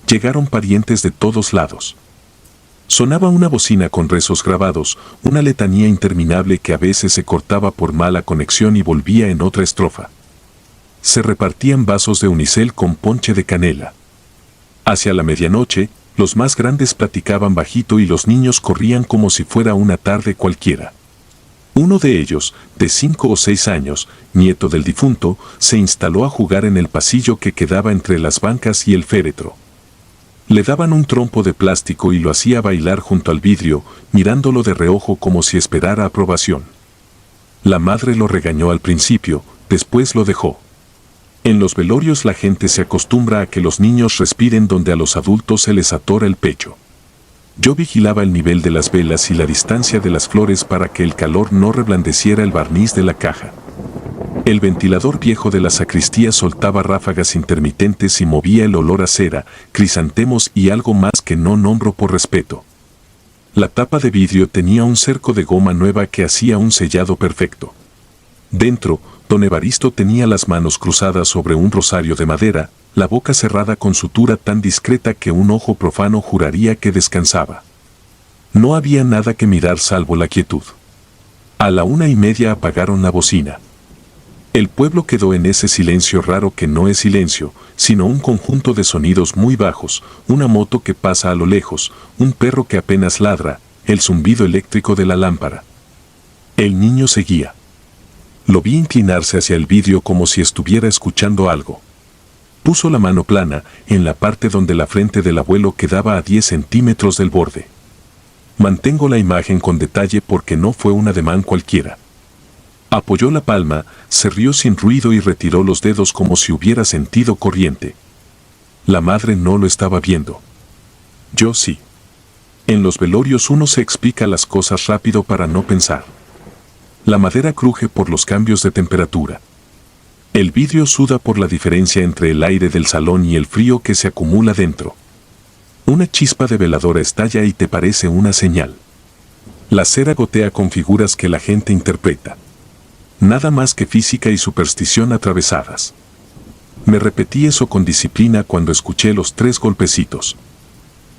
Speaker 1: Llegaron parientes de todos lados. Sonaba una bocina con rezos grabados, una letanía interminable que a veces se cortaba por mala conexión y volvía en otra estrofa. Se repartían vasos de unicel con ponche de canela. Hacia la medianoche, los más grandes platicaban bajito y los niños corrían como si fuera una tarde cualquiera. Uno de ellos, de 5 o 6 años, nieto del difunto, se instaló a jugar en el pasillo que quedaba entre las bancas y el féretro. Le daban un trompo de plástico y lo hacía bailar junto al vidrio, mirándolo de reojo como si esperara aprobación. La madre lo regañó al principio, después lo dejó. En los velorios la gente se acostumbra a que los niños respiren donde a los adultos se les atora el pecho. Yo vigilaba el nivel de las velas y la distancia de las flores para que el calor no reblandeciera el barniz de la caja. El ventilador viejo de la sacristía soltaba ráfagas intermitentes y movía el olor a cera, crisantemos y algo más que no nombro por respeto. La tapa de vidrio tenía un cerco de goma nueva que hacía un sellado perfecto. Dentro, don Evaristo tenía las manos cruzadas sobre un rosario de madera, la boca cerrada con sutura tan discreta que un ojo profano juraría que descansaba. No había nada que mirar salvo la quietud. A la 1:30 apagaron la bocina. El pueblo quedó en ese silencio raro que no es silencio, sino un conjunto de sonidos muy bajos, una moto que pasa a lo lejos, un perro que apenas ladra, el zumbido eléctrico de la lámpara. El niño seguía. Lo vi inclinarse hacia el vidrio como si estuviera escuchando algo. Puso la mano plana, en la parte donde la frente del abuelo quedaba a 10 centímetros del borde. Mantengo la imagen con detalle porque no fue un ademán cualquiera. Apoyó la palma, se rió sin ruido y retiró los dedos como si hubiera sentido corriente. La madre no lo estaba viendo. Yo sí. En los velorios uno se explica las cosas rápido para no pensar. La madera cruje por los cambios de temperatura. El vidrio suda por la diferencia entre el aire del salón y el frío que se acumula dentro. Una chispa de veladora estalla y te parece una señal. La cera gotea con figuras que la gente interpreta. Nada más que física y superstición atravesadas. Me repetí eso con disciplina cuando escuché los 3 golpecitos.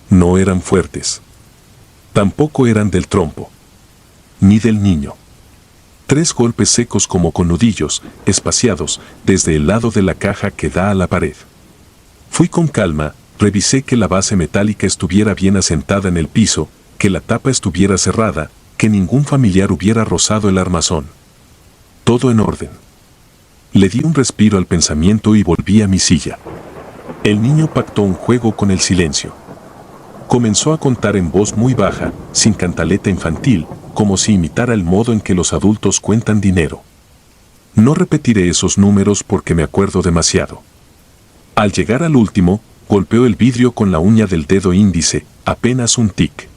Speaker 1: No eran fuertes. Tampoco eran del trompo. Ni del niño. 3 golpes secos como con nudillos, espaciados, desde el lado de la caja que da a la pared. Fui con calma, revisé que la base metálica estuviera bien asentada en el piso, que la tapa estuviera cerrada, que ningún familiar hubiera rozado el armazón. Todo en orden. Le di un respiro al pensamiento y volví a mi silla. El niño pactó un juego con el silencio. Comenzó a contar en voz muy baja, sin cantaleta infantil, como si imitara el modo en que los adultos cuentan dinero. No repetiré esos números porque me acuerdo demasiado. Al llegar al último, golpeó el vidrio con la uña del dedo índice, apenas un tic.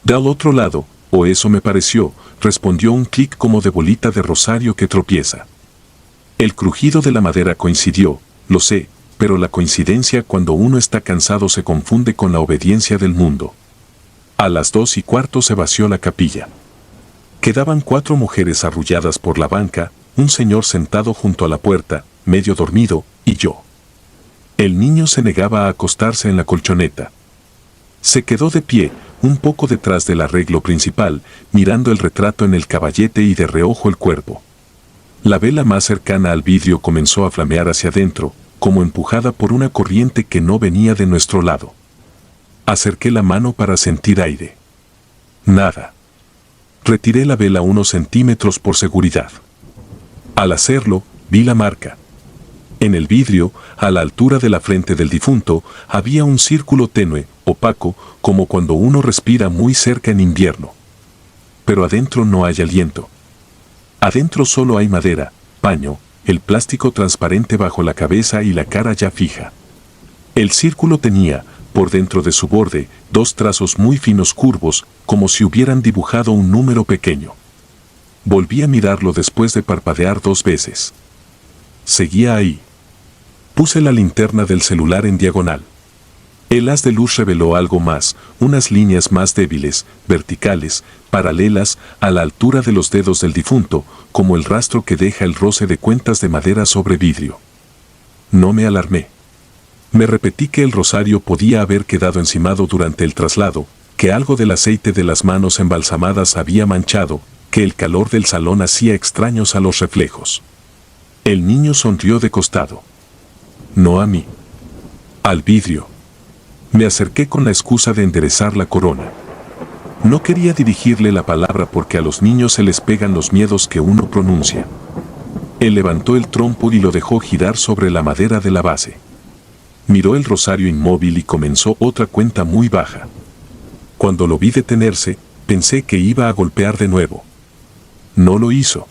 Speaker 1: Del otro lado, o eso me pareció, respondió un clic como de bolita de rosario que tropieza. El crujido de la madera coincidió, lo sé, pero la coincidencia cuando uno está cansado se confunde con la obediencia del mundo. A las 2:15 se vació la capilla. Quedaban 4 mujeres arrulladas por la banca, un señor sentado junto a la puerta, medio dormido, y yo. El niño se negaba a acostarse en la colchoneta. Se quedó de pie, un poco detrás del arreglo principal, mirando el retrato en el caballete y de reojo el cuerpo. La vela más cercana al vidrio comenzó a flamear hacia adentro, como empujada por una corriente que no venía de nuestro lado. Acerqué la mano para sentir aire. Nada. Retiré la vela unos centímetros por seguridad. Al hacerlo, vi la marca. En el vidrio, a la altura de la frente del difunto, había un círculo tenue, opaco, como cuando uno respira muy cerca en invierno. Pero adentro no hay aliento. Adentro solo hay madera, paño, el plástico transparente bajo la cabeza y la cara ya fija. El círculo tenía, por dentro de su borde, dos trazos muy finos curvos, como si hubieran dibujado un número pequeño. Volví a mirarlo después de parpadear 2 veces. Seguía ahí. Puse la linterna del celular en diagonal. El haz de luz reveló algo más, unas líneas más débiles, verticales, paralelas, a la altura de los dedos del difunto, como el rastro que deja el roce de cuentas de madera sobre vidrio. No me alarmé. Me repetí que el rosario podía haber quedado encimado durante el traslado, que algo del aceite de las manos embalsamadas había manchado, que el calor del salón hacía extraños a los reflejos. El niño sonrió de costado. No a mí. Al vidrio. Me acerqué con la excusa de enderezar la corona. No quería dirigirle la palabra porque a los niños se les pegan los miedos que uno pronuncia. Él levantó el trompo y lo dejó girar sobre la madera de la base. Miró el rosario inmóvil y comenzó otra cuenta muy baja. Cuando lo vi detenerse, pensé que iba a golpear de nuevo. No lo hizo.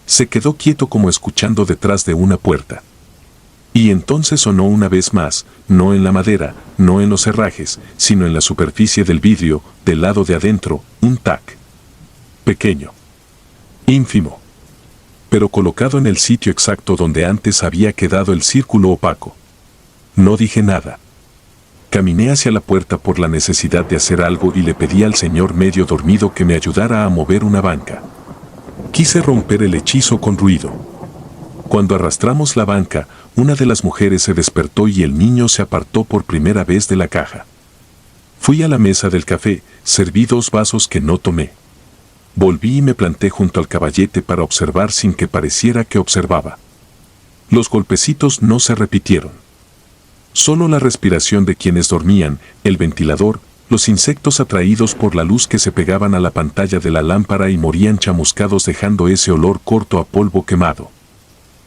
Speaker 1: Se quedó quieto como escuchando detrás de una puerta. Y entonces sonó una vez más, no en la madera, no en los herrajes, sino en la superficie del vidrio, del lado de adentro, un tac. Pequeño. Ínfimo. Pero colocado en el sitio exacto donde antes había quedado el círculo opaco. No dije nada. Caminé hacia la puerta por la necesidad de hacer algo y le pedí al señor medio dormido que me ayudara a mover una banca. Quise romper el hechizo con ruido. Cuando arrastramos la banca, una de las mujeres se despertó y el niño se apartó por primera vez de la caja. Fui a la mesa del café, serví 2 vasos que no tomé. Volví y me planté junto al caballete para observar sin que pareciera que observaba. Los golpecitos no se repitieron. Solo la respiración de quienes dormían, el ventilador, los insectos atraídos por la luz que se pegaban a la pantalla de la lámpara y morían chamuscados dejando ese olor corto a polvo quemado.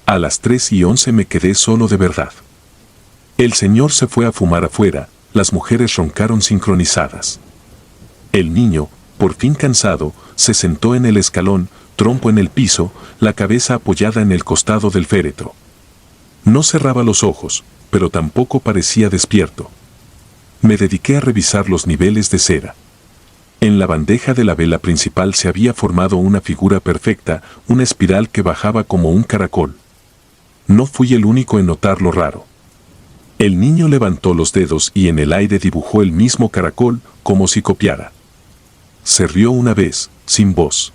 Speaker 1: A las 3:11 me quedé solo de verdad. El señor se fue a fumar afuera, las mujeres roncaron sincronizadas. El niño, por fin cansado, se sentó en el escalón, trompo en el piso, la cabeza apoyada en el costado del féretro. No cerraba los ojos, pero tampoco parecía despierto. Me dediqué a revisar los niveles de cera. En la bandeja de la vela principal se había formado una figura perfecta, una espiral que bajaba como un caracol. No fui el único en notar lo raro. El niño levantó los dedos y en el aire dibujó el mismo caracol, como si copiara. Se rió una vez, sin voz.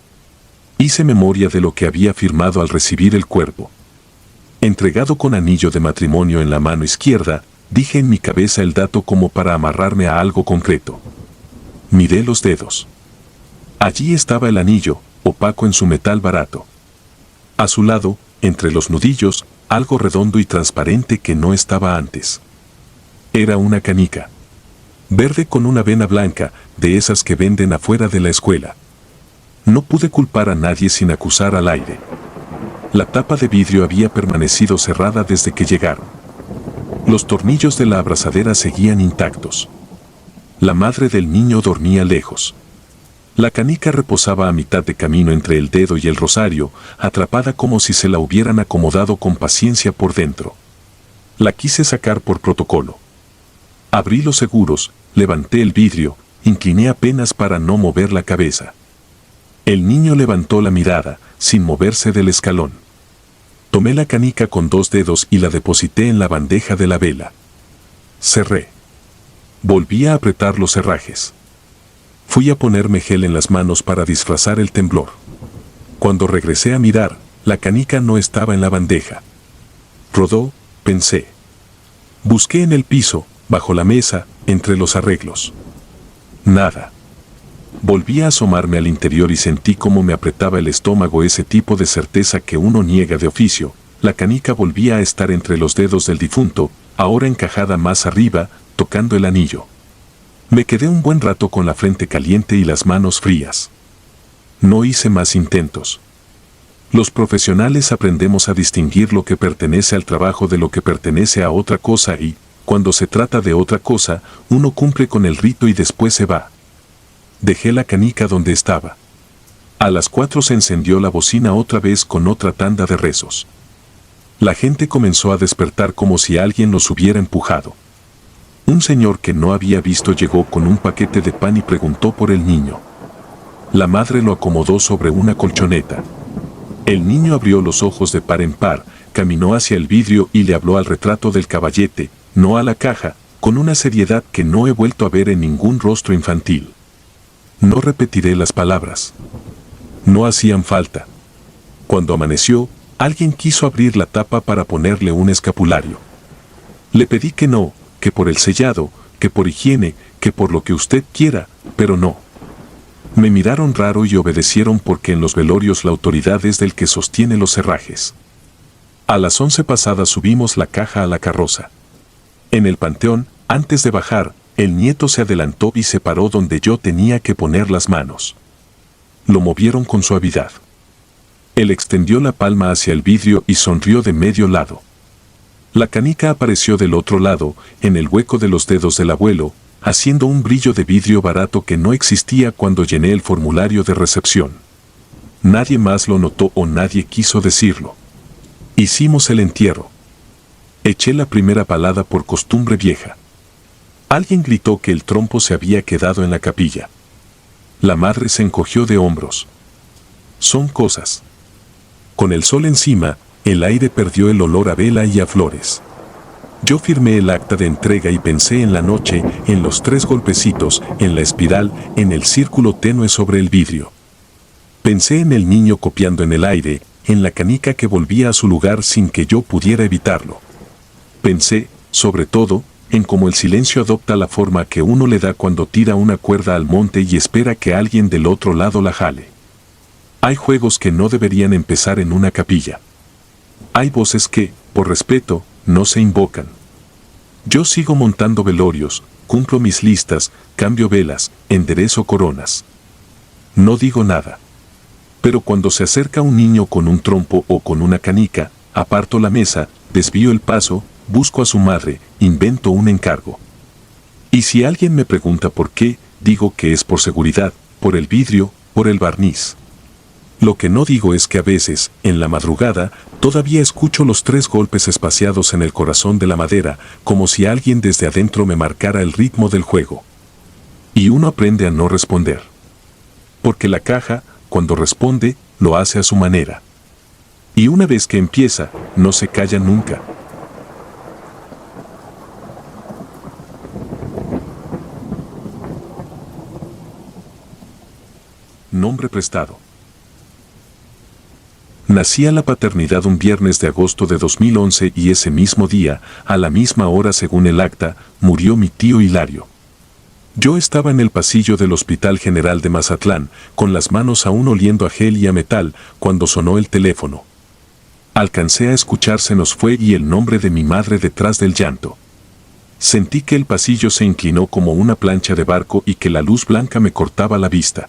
Speaker 1: Hice memoria de lo que había firmado al recibir el cuerpo. Entregado con anillo de matrimonio en la mano izquierda, dije en mi cabeza el dato como para amarrarme a algo concreto. Miré los dedos. Allí estaba el anillo, opaco en su metal barato. A su lado, entre los nudillos, algo redondo y transparente que no estaba antes. Era una canica. Verde con una vena blanca, de esas que venden afuera de la escuela. No pude culpar a nadie sin acusar al aire. La tapa de vidrio había permanecido cerrada desde que llegaron. Los tornillos de la abrazadera seguían intactos. La madre del niño dormía lejos. La canica reposaba a mitad de camino entre el dedo y el rosario, atrapada como si se la hubieran acomodado con paciencia por dentro. La quise sacar por protocolo. Abrí los seguros, levanté el vidrio, incliné apenas para no mover la cabeza. El niño levantó la mirada, sin moverse del escalón. Tomé la canica con 2 dedos y la deposité en la bandeja de la vela. Cerré. Volví a apretar los herrajes. Fui a ponerme gel en las manos para disfrazar el temblor. Cuando regresé a mirar, la canica no estaba en la bandeja. Rodó, pensé. Busqué en el piso, bajo la mesa, entre los arreglos. Nada. Volví a asomarme al interior y sentí cómo me apretaba el estómago ese tipo de certeza que uno niega de oficio. La canica volvía a estar entre los dedos del difunto, ahora encajada más arriba, tocando el anillo. Me quedé un buen rato con la frente caliente y las manos frías. No hice más intentos. Los profesionales aprendemos a distinguir lo que pertenece al trabajo de lo que pertenece a otra cosa y, cuando se trata de otra cosa, uno cumple con el rito y después se va. Dejé la canica donde estaba. A las 4 se encendió la bocina otra vez con otra tanda de rezos. La gente comenzó a despertar como si alguien los hubiera empujado. Un señor que no había visto llegó con un paquete de pan y preguntó por el niño. La madre lo acomodó sobre una colchoneta. El niño abrió los ojos de par en par, caminó hacia el vidrio y le habló al retrato del caballete, no a la caja, con una seriedad que no he vuelto a ver en ningún rostro infantil. No repetiré las palabras. No hacían falta. Cuando amaneció, alguien quiso abrir la tapa para ponerle un escapulario. Le pedí que no, que por el sellado, que por higiene, que por lo que usted quiera, pero no. Me miraron raro y obedecieron porque en los velorios la autoridad es del que sostiene los herrajes. A las 11 pasadas subimos la caja a la carroza. En el panteón, antes de bajar, el nieto se adelantó y se paró donde yo tenía que poner las manos. Lo movieron con suavidad. Él extendió la palma hacia el vidrio y sonrió de medio lado. La canica apareció del otro lado, en el hueco de los dedos del abuelo, haciendo un brillo de vidrio barato que no existía cuando llené el formulario de recepción. Nadie más lo notó o nadie quiso decirlo. Hicimos el entierro. Eché la primera balada por costumbre vieja. Alguien gritó que el trompo se había quedado en la capilla. La madre se encogió de hombros. Son cosas. Con el sol encima, el aire perdió el olor a vela y a flores. Yo firmé el acta de entrega y pensé en la noche, en los 3 golpecitos, en la espiral, en el círculo tenue sobre el vidrio. Pensé en el niño copiando en el aire, en la canica que volvía a su lugar sin que yo pudiera evitarlo. Pensé, sobre todo, en cómo el silencio adopta la forma que uno le da cuando tira una cuerda al monte y espera que alguien del otro lado la jale. Hay juegos que no deberían empezar en una capilla. Hay voces que, por respeto, no se invocan. Yo sigo montando velorios, cumplo mis listas, cambio velas, enderezo coronas. No digo nada. Pero cuando se acerca un niño con un trompo o con una canica, aparto la mesa, desvío el paso, busco a su madre, invento un encargo. Y si alguien me pregunta por qué, digo que es por seguridad, por el vidrio, por el barniz. Lo que no digo es que a veces, en la madrugada, todavía escucho los 3 golpes espaciados en el corazón de la madera, como si alguien desde adentro me marcara el ritmo del juego. Y uno aprende a no responder. Porque la caja, cuando responde, lo hace a su manera. Y una vez que empieza, no se calla nunca. Nombre prestado. Nací a la paternidad un viernes de agosto de 2011 y ese mismo día, a la misma hora según el acta, murió mi tío Hilario. Yo estaba en el pasillo del Hospital General de Mazatlán, con las manos aún oliendo a gel y a metal, cuando sonó el teléfono. Alcancé a escuchar se nos fue y el nombre de mi madre detrás del llanto. Sentí que el pasillo se inclinó como una plancha de barco y que la luz blanca me cortaba la vista.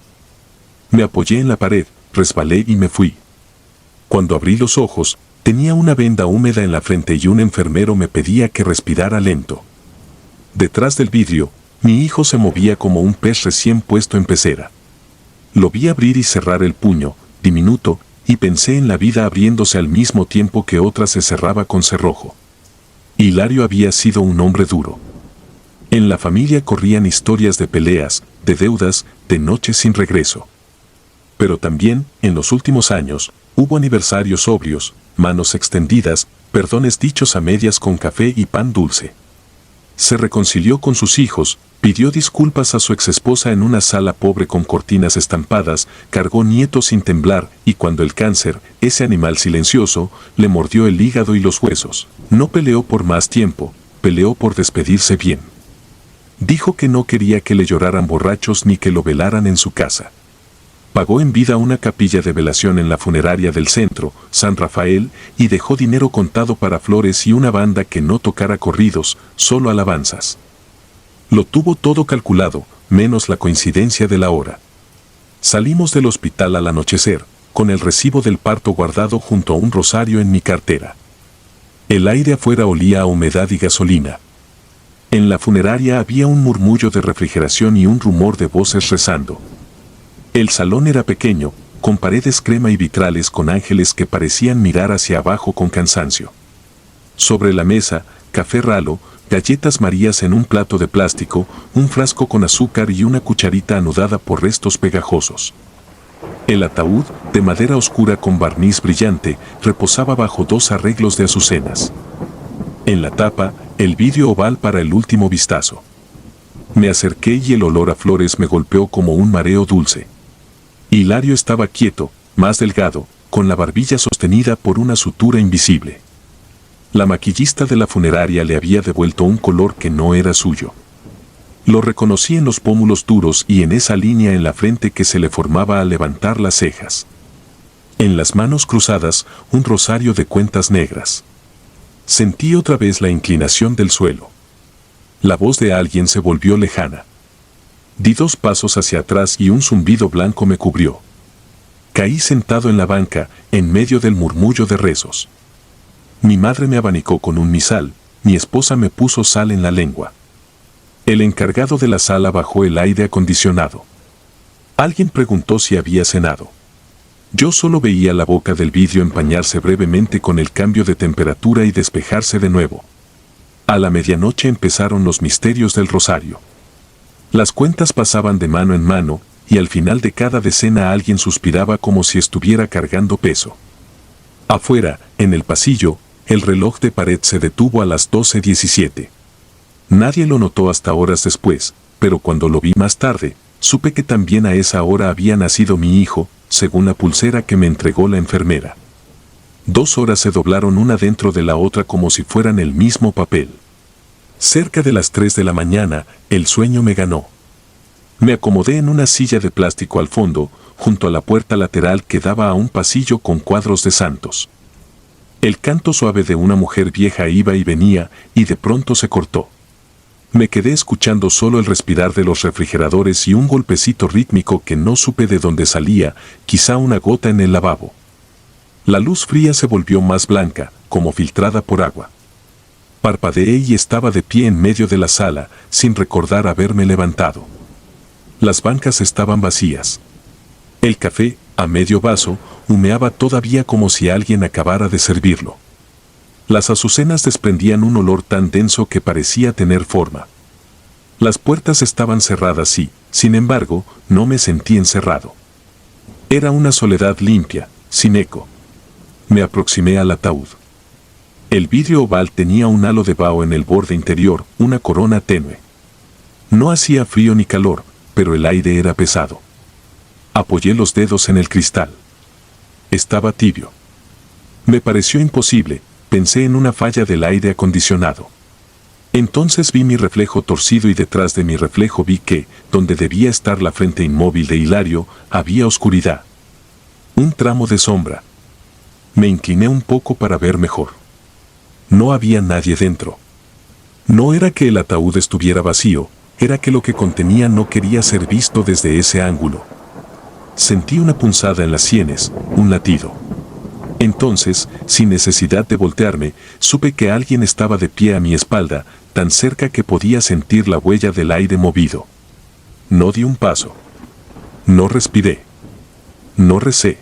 Speaker 1: Me apoyé en la pared, resbalé y me fui. Cuando abrí los ojos, tenía una venda húmeda en la frente y un enfermero me pedía que respirara lento. Detrás del vidrio, mi hijo se movía como un pez recién puesto en pecera. Lo vi abrir y cerrar el puño, diminuto, y pensé en la vida abriéndose al mismo tiempo que otra se cerraba con cerrojo. Hilario había sido un hombre duro. En la familia corrían historias de peleas, de deudas, de noches sin regreso. Pero también, en los últimos años, hubo aniversarios sobrios, manos extendidas, perdones dichos a medias con café y pan dulce. Se reconcilió con sus hijos, pidió disculpas a su exesposa en una sala pobre con cortinas estampadas, cargó nietos sin temblar, y cuando el cáncer, ese animal silencioso, le mordió el hígado y los huesos, no peleó por más tiempo, peleó por despedirse bien. Dijo que no quería que le lloraran borrachos ni que lo velaran en su casa. Pagó en vida una capilla de velación en la funeraria del centro, San Rafael, y dejó dinero contado para flores y una banda que no tocara corridos, solo alabanzas. Lo tuvo todo calculado, menos la coincidencia de la hora. Salimos del hospital al anochecer, con el recibo del parto guardado junto a un rosario en mi cartera. El aire afuera olía a humedad y gasolina. En la funeraria había un murmullo de refrigeración y un rumor de voces rezando. El salón era pequeño, con paredes crema y vitrales con ángeles que parecían mirar hacia abajo con cansancio. Sobre la mesa, café ralo, galletas marías en un plato de plástico, un frasco con azúcar y una cucharita anudada por restos pegajosos. El ataúd, de madera oscura con barniz brillante, reposaba bajo 2 arreglos de azucenas. En la tapa, el vidrio oval para el último vistazo. Me acerqué y el olor a flores me golpeó como un mareo dulce. Hilario estaba quieto, más delgado, con la barbilla sostenida por una sutura invisible. La maquillista de la funeraria le había devuelto un color que no era suyo. Lo reconocí en los pómulos duros y en esa línea en la frente que se le formaba al levantar las cejas. En las manos cruzadas, un rosario de cuentas negras. Sentí otra vez la inclinación del suelo. La voz de alguien se volvió lejana. Di 2 pasos hacia atrás y un zumbido blanco me cubrió. Caí sentado en la banca, en medio del murmullo de rezos. Mi madre me abanicó con un misal, mi esposa me puso sal en la lengua. El encargado de la sala bajó el aire acondicionado. Alguien preguntó si había cenado. Yo solo veía la boca del vidrio empañarse brevemente con el cambio de temperatura y despejarse de nuevo. A la medianoche empezaron los misterios del rosario. Las cuentas pasaban de mano en mano, y al final de cada decena alguien suspiraba como si estuviera cargando peso. Afuera, en el pasillo, el reloj de pared se detuvo a las 12:17. Nadie lo notó hasta horas después, pero cuando lo vi más tarde, supe que también a esa hora había nacido mi hijo, según la pulsera que me entregó la enfermera. 2 horas se doblaron una dentro de la otra como si fueran el mismo papel. Cerca de las 3 de la mañana, el sueño me ganó. Me acomodé en una silla de plástico al fondo, junto a la puerta lateral que daba a un pasillo con cuadros de santos. El canto suave de una mujer vieja iba y venía, y de pronto se cortó. Me quedé escuchando solo el respirar de los refrigeradores y un golpecito rítmico que no supe de dónde salía, quizá una gota en el lavabo. La luz fría se volvió más blanca, como filtrada por agua. Parpadeé y estaba de pie en medio de la sala, sin recordar haberme levantado. Las bancas estaban vacías. El café, a medio vaso, humeaba todavía como si alguien acabara de servirlo. Las azucenas desprendían un olor tan denso que parecía tener forma. Las puertas estaban cerradas y, sin embargo, no me sentí encerrado. Era una soledad limpia, sin eco. Me aproximé al ataúd. El vidrio oval tenía un halo de vaho en el borde interior, una corona tenue. No hacía frío ni calor, pero el aire era pesado. Apoyé los dedos en el cristal. Estaba tibio. Me pareció imposible, pensé en una falla del aire acondicionado. Entonces vi mi reflejo torcido y detrás de mi reflejo vi que, donde debía estar la frente inmóvil de Hilario, había oscuridad. Un tramo de sombra. Me incliné un poco para ver mejor. No había nadie dentro. No era que el ataúd estuviera vacío, era que lo que contenía no quería ser visto desde ese ángulo. Sentí una punzada en las sienes, un latido. Entonces, sin necesidad de voltearme, supe que alguien estaba de pie a mi espalda, tan cerca que podía sentir la huella del aire movido. No di un paso. No respiré. No recé.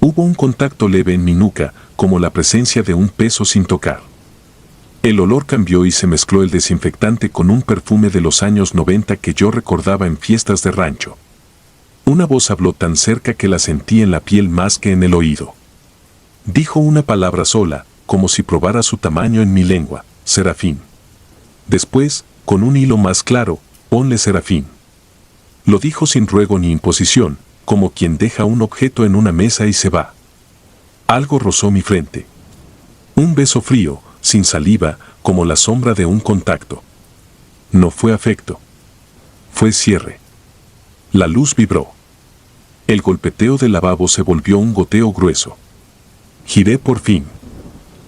Speaker 1: Hubo un contacto leve en mi nuca, como la presencia de un peso sin tocar. El olor cambió y se mezcló el desinfectante con un perfume de los años 90 que yo recordaba en fiestas de rancho. Una voz habló tan cerca que la sentí en la piel más que en el oído. Dijo una palabra sola, como si probara su tamaño en mi lengua: Serafín. Después, con un hilo más claro: ponle Serafín. Lo dijo sin ruego ni imposición, como quien deja un objeto en una mesa y se va. Algo rozó mi frente. Un beso frío, sin saliva, como la sombra de un contacto. No fue afecto. Fue cierre. La luz vibró. El golpeteo del lavabo se volvió un goteo grueso. Giré por fin.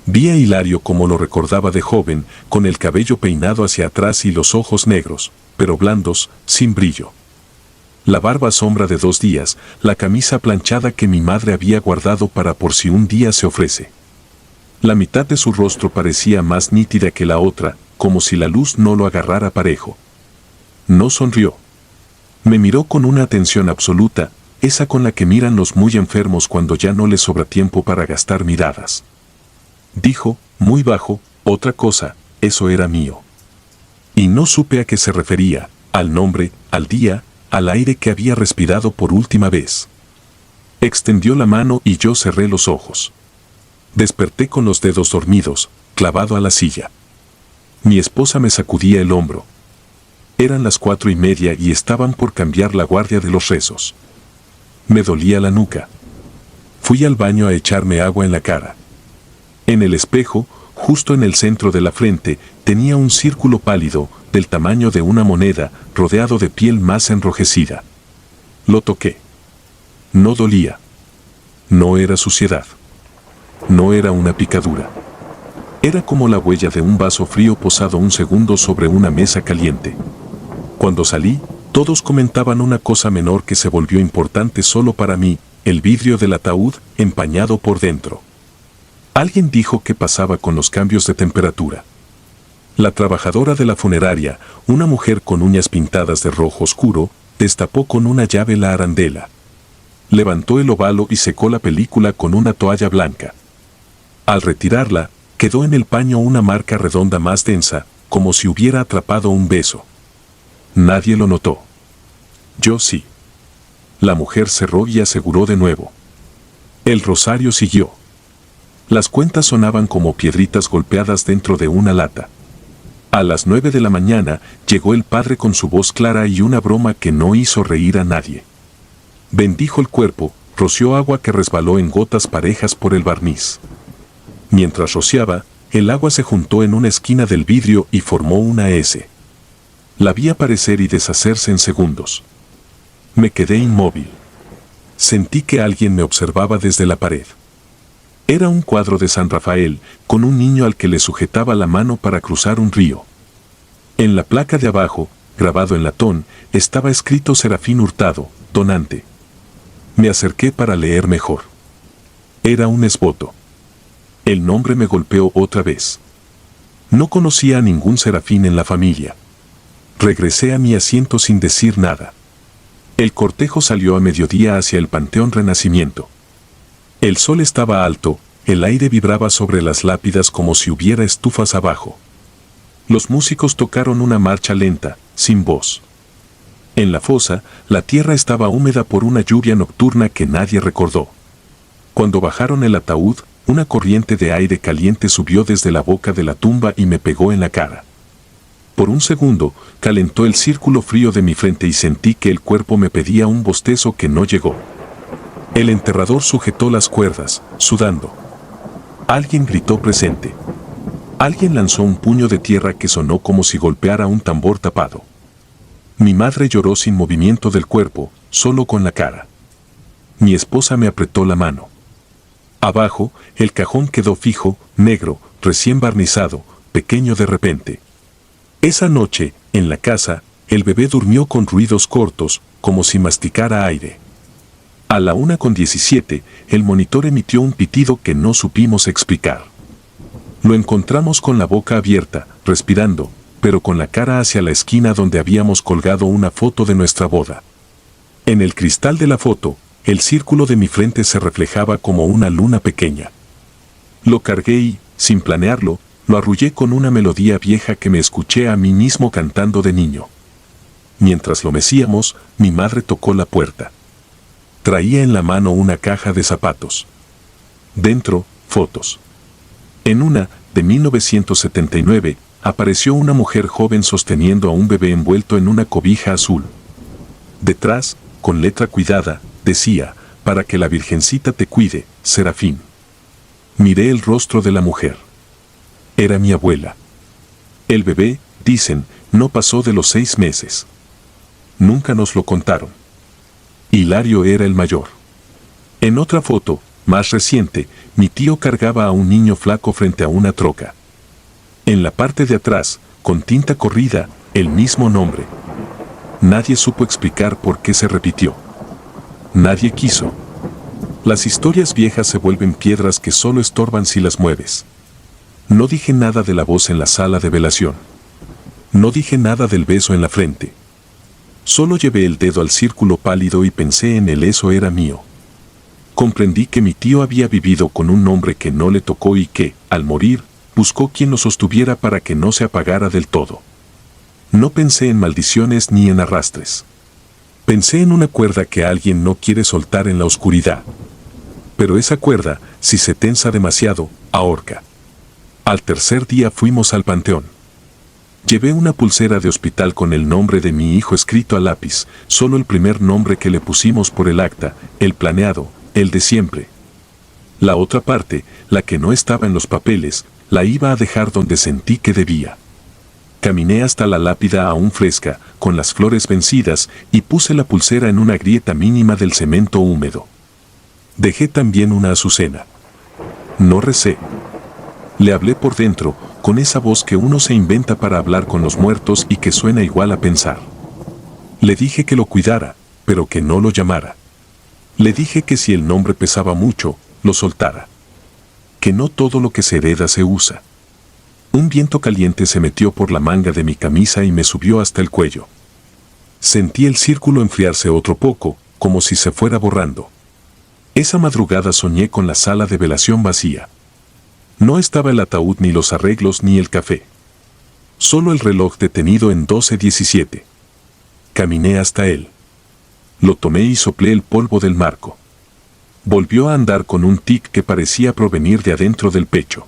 Speaker 1: Vi a Hilario como lo recordaba de joven, con el cabello peinado hacia atrás y los ojos negros, pero blandos, sin brillo. La barba sombra de 2 días, la camisa planchada que mi madre había guardado para por si un día se ofrece. La mitad de su rostro parecía más nítida que la otra, como si la luz no lo agarrara parejo. No sonrió. Me miró con una atención absoluta, esa con la que miran los muy enfermos cuando ya no les sobra tiempo para gastar miradas. Dijo, muy bajo, otra cosa, eso era mío. Y no supe a qué se refería, al nombre, al día, al aire que había respirado por última vez. Extendió la mano y yo cerré los ojos. Desperté con los dedos dormidos, clavado a la silla. Mi esposa me sacudía el hombro. Eran las 4:30 y estaban por cambiar la guardia de los rezos. Me dolía la nuca. Fui al baño a echarme agua en la cara. En el espejo, justo en el centro de la frente, tenía un círculo pálido, del tamaño de una moneda, rodeado de piel más enrojecida. Lo toqué. No dolía. No era suciedad. No era una picadura. Era como la huella de un vaso frío posado un segundo sobre una mesa caliente. Cuando salí, todos comentaban una cosa menor que se volvió importante solo para mí, el vidrio del ataúd empañado por dentro. Alguien dijo qué pasaba con los cambios de temperatura. La trabajadora de la funeraria, una mujer con uñas pintadas de rojo oscuro, destapó con una llave la arandela. Levantó el óvalo y secó la película con una toalla blanca. Al retirarla, quedó en el paño una marca redonda más densa, como si hubiera atrapado un beso. Nadie lo notó. Yo sí. La mujer cerró y aseguró de nuevo. El rosario siguió. Las cuentas sonaban como piedritas golpeadas dentro de una lata. A las 9 de la mañana llegó el padre con su voz clara y una broma que no hizo reír a nadie. Bendijo el cuerpo, roció agua que resbaló en gotas parejas por el barniz. Mientras rociaba, el agua se juntó en una esquina del vidrio y formó una S. La vi aparecer y deshacerse en segundos. Me quedé inmóvil. Sentí que alguien me observaba desde la pared. Era un cuadro de San Rafael, con un niño al que le sujetaba la mano para cruzar un río. En la placa de abajo, grabado en latón, estaba escrito Serafín Hurtado, donante. Me acerqué para leer mejor. Era un esboto. El nombre me golpeó otra vez. No conocía a ningún Serafín en la familia. Regresé a mi asiento sin decir nada. El cortejo salió a mediodía hacia el Panteón Renacimiento. El sol estaba alto, el aire vibraba sobre las lápidas como si hubiera estufas abajo. Los músicos tocaron una marcha lenta, sin voz. En la fosa, la tierra estaba húmeda por una lluvia nocturna que nadie recordó. Cuando bajaron el ataúd, una corriente de aire caliente subió desde la boca de la tumba y me pegó en la cara. Por un segundo, calentó el círculo frío de mi frente y sentí que el cuerpo me pedía un bostezo que no llegó. El enterrador sujetó las cuerdas, sudando. Alguien gritó presente. Alguien lanzó un puño de tierra que sonó como si golpeara un tambor tapado. Mi madre lloró sin movimiento del cuerpo, solo con la cara. Mi esposa me apretó la mano. Abajo, el cajón quedó fijo, negro, recién barnizado, pequeño de repente. Esa noche, en la casa, el bebé durmió con ruidos cortos, como si masticara aire. A la 1:17, el monitor emitió un pitido que no supimos explicar. Lo encontramos con la boca abierta, respirando, pero con la cara hacia la esquina donde habíamos colgado una foto de nuestra boda. En el cristal de la foto, el círculo de mi frente se reflejaba como una luna pequeña. Lo cargué y, sin planearlo, lo arrullé con una melodía vieja que me escuché a mí mismo cantando de niño. Mientras lo mecíamos, mi madre tocó la puerta. Traía en la mano una caja de zapatos. Dentro, fotos. En una, de 1979, apareció una mujer joven sosteniendo a un bebé envuelto en una cobija azul. Detrás, con letra cuidada, decía, para que la Virgencita te cuide, Serafín. Miré el rostro de la mujer. Era mi abuela. El bebé, dicen, no pasó de los 6 meses. Nunca nos lo contaron. Hilario era el mayor. En otra foto, más reciente, mi tío cargaba a un niño flaco frente a una troca. En la parte de atrás, con tinta corrida, el mismo nombre. Nadie supo explicar por qué se repitió. Nadie quiso. Las historias viejas se vuelven piedras que solo estorban si las mueves. No dije nada de la voz en la sala de velación. No dije nada del beso en la frente. Solo llevé el dedo al círculo pálido y pensé en el eso era mío. Comprendí que mi tío había vivido con un hombre que no le tocó y que, al morir, buscó quien lo sostuviera para que no se apagara del todo. No pensé en maldiciones ni en arrastres. Pensé en una cuerda que alguien no quiere soltar en la oscuridad. Pero esa cuerda, si se tensa demasiado, ahorca. Al tercer día fuimos al panteón. Llevé una pulsera de hospital con el nombre de mi hijo escrito a lápiz, solo el primer nombre que le pusimos por el acta, el planeado, el de siempre. La otra parte, la que no estaba en los papeles, la iba a dejar donde sentí que debía. Caminé hasta la lápida aún fresca, con las flores vencidas, y puse la pulsera en una grieta mínima del cemento húmedo. Dejé también una azucena. No recé. Le hablé por dentro, con esa voz que uno se inventa para hablar con los muertos y que suena igual a pensar. Le dije que lo cuidara, pero que no lo llamara. Le dije que si el nombre pesaba mucho, lo soltara. Que no todo lo que se hereda se usa. Un viento caliente se metió por la manga de mi camisa y me subió hasta el cuello. Sentí el círculo enfriarse otro poco, como si se fuera borrando. Esa madrugada soñé con la sala de velación vacía. No estaba el ataúd ni los arreglos ni el café. Solo el reloj detenido en 12:17. Caminé hasta él. Lo tomé y soplé el polvo del marco. Volvió a andar con un tic que parecía provenir de adentro del pecho.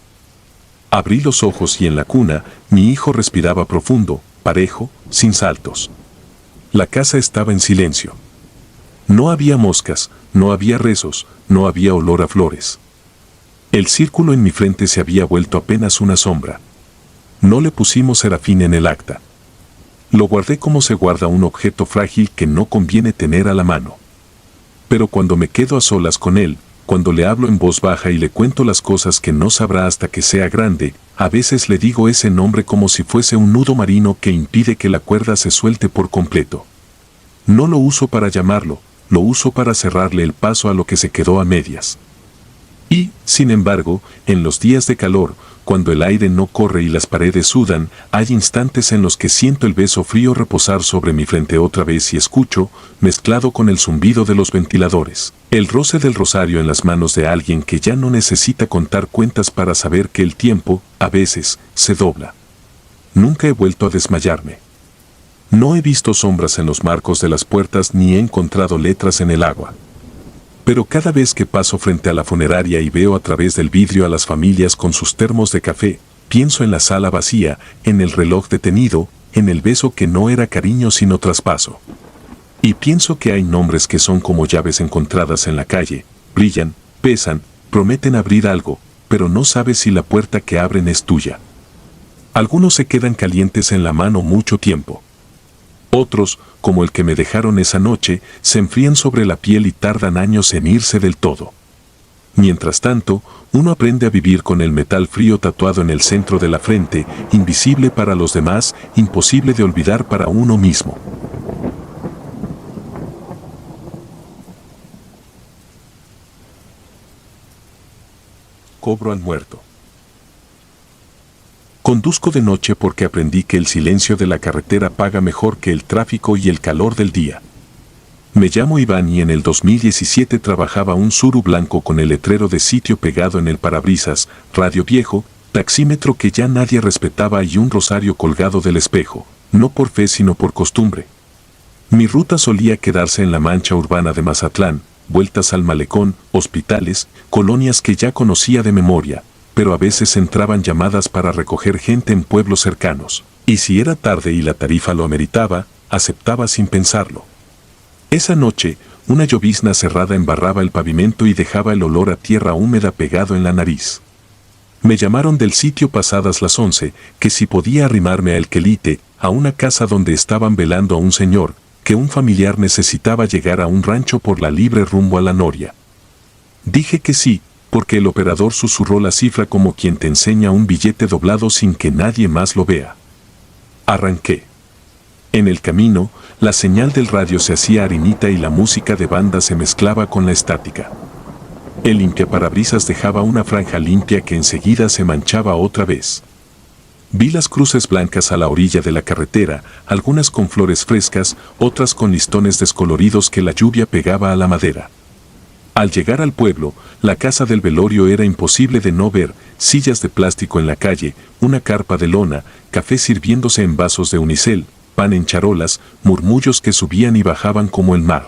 Speaker 1: Abrí los ojos y en la cuna, mi hijo respiraba profundo, parejo, sin saltos. La casa estaba en silencio. No había moscas, no había rezos, no había olor a flores. El círculo en mi frente se había vuelto apenas una sombra. No le pusimos serafín en el acta. Lo guardé como se guarda un objeto frágil que no conviene tener a la mano. Pero cuando me quedo a solas con él, cuando le hablo en voz baja y le cuento las cosas que no sabrá hasta que sea grande, a veces le digo ese nombre como si fuese un nudo marino que impide que la cuerda se suelte por completo. No lo uso para llamarlo, lo uso para cerrarle el paso a lo que se quedó a medias. Y, sin embargo, en los días de calor, cuando el aire no corre y las paredes sudan, hay instantes en los que siento el beso frío reposar sobre mi frente otra vez y escucho, mezclado con el zumbido de los ventiladores, el roce del rosario en las manos de alguien que ya no necesita contar cuentas para saber que el tiempo, a veces, se dobla. Nunca he vuelto a desmayarme. No he visto sombras en los marcos de las puertas ni he encontrado letras en el agua. Pero cada vez que paso frente a la funeraria y veo a través del vidrio a las familias con sus termos de café, pienso en la sala vacía, en el reloj detenido, en el beso que no era cariño sino traspaso. Y pienso que hay nombres que son como llaves encontradas en la calle, brillan, pesan, prometen abrir algo, pero no sabes si la puerta que abren es tuya. Algunos se quedan calientes en la mano mucho tiempo. Otros, como el que me dejaron esa noche, se enfrían sobre la piel y tardan años en irse del todo. Mientras tanto, uno aprende a vivir con el metal frío tatuado en el centro de la frente, invisible para los demás, imposible de olvidar para uno mismo. Cobro al muerto. Conduzco de noche porque aprendí que el silencio de la carretera paga mejor que el tráfico y el calor del día. Me llamo Iván y en el 2017 trabajaba un Suru blanco con el letrero de sitio pegado en el parabrisas, radio viejo, taxímetro que ya nadie respetaba y un rosario colgado del espejo, no por fe sino por costumbre. Mi ruta solía quedarse en la mancha urbana de Mazatlán, vueltas al malecón, hospitales, colonias que ya conocía de memoria, pero a veces entraban llamadas para recoger gente en pueblos cercanos, y si era tarde y la tarifa lo ameritaba, aceptaba sin pensarlo. Esa noche, una llovizna cerrada embarraba el pavimento y dejaba el olor a tierra húmeda pegado en la nariz. Me llamaron del sitio pasadas las 11, que si podía arrimarme a El Quelite, a una casa donde estaban velando a un señor, que un familiar necesitaba llegar a un rancho por la libre rumbo a la Noria. Dije que sí, porque el operador susurró la cifra como quien te enseña un billete doblado sin que nadie más lo vea. Arranqué. En el camino, la señal del radio se hacía harinita y la música de banda se mezclaba con la estática. El limpiaparabrisas dejaba una franja limpia que enseguida se manchaba otra vez. Vi las cruces blancas a la orilla de la carretera, algunas con flores frescas, otras con listones descoloridos que la lluvia pegaba a la madera. Al llegar al pueblo, la casa del velorio era imposible de no ver, sillas de plástico en la calle, una carpa de lona, café sirviéndose en vasos de unicel, pan en charolas, murmullos que subían y bajaban como el mar.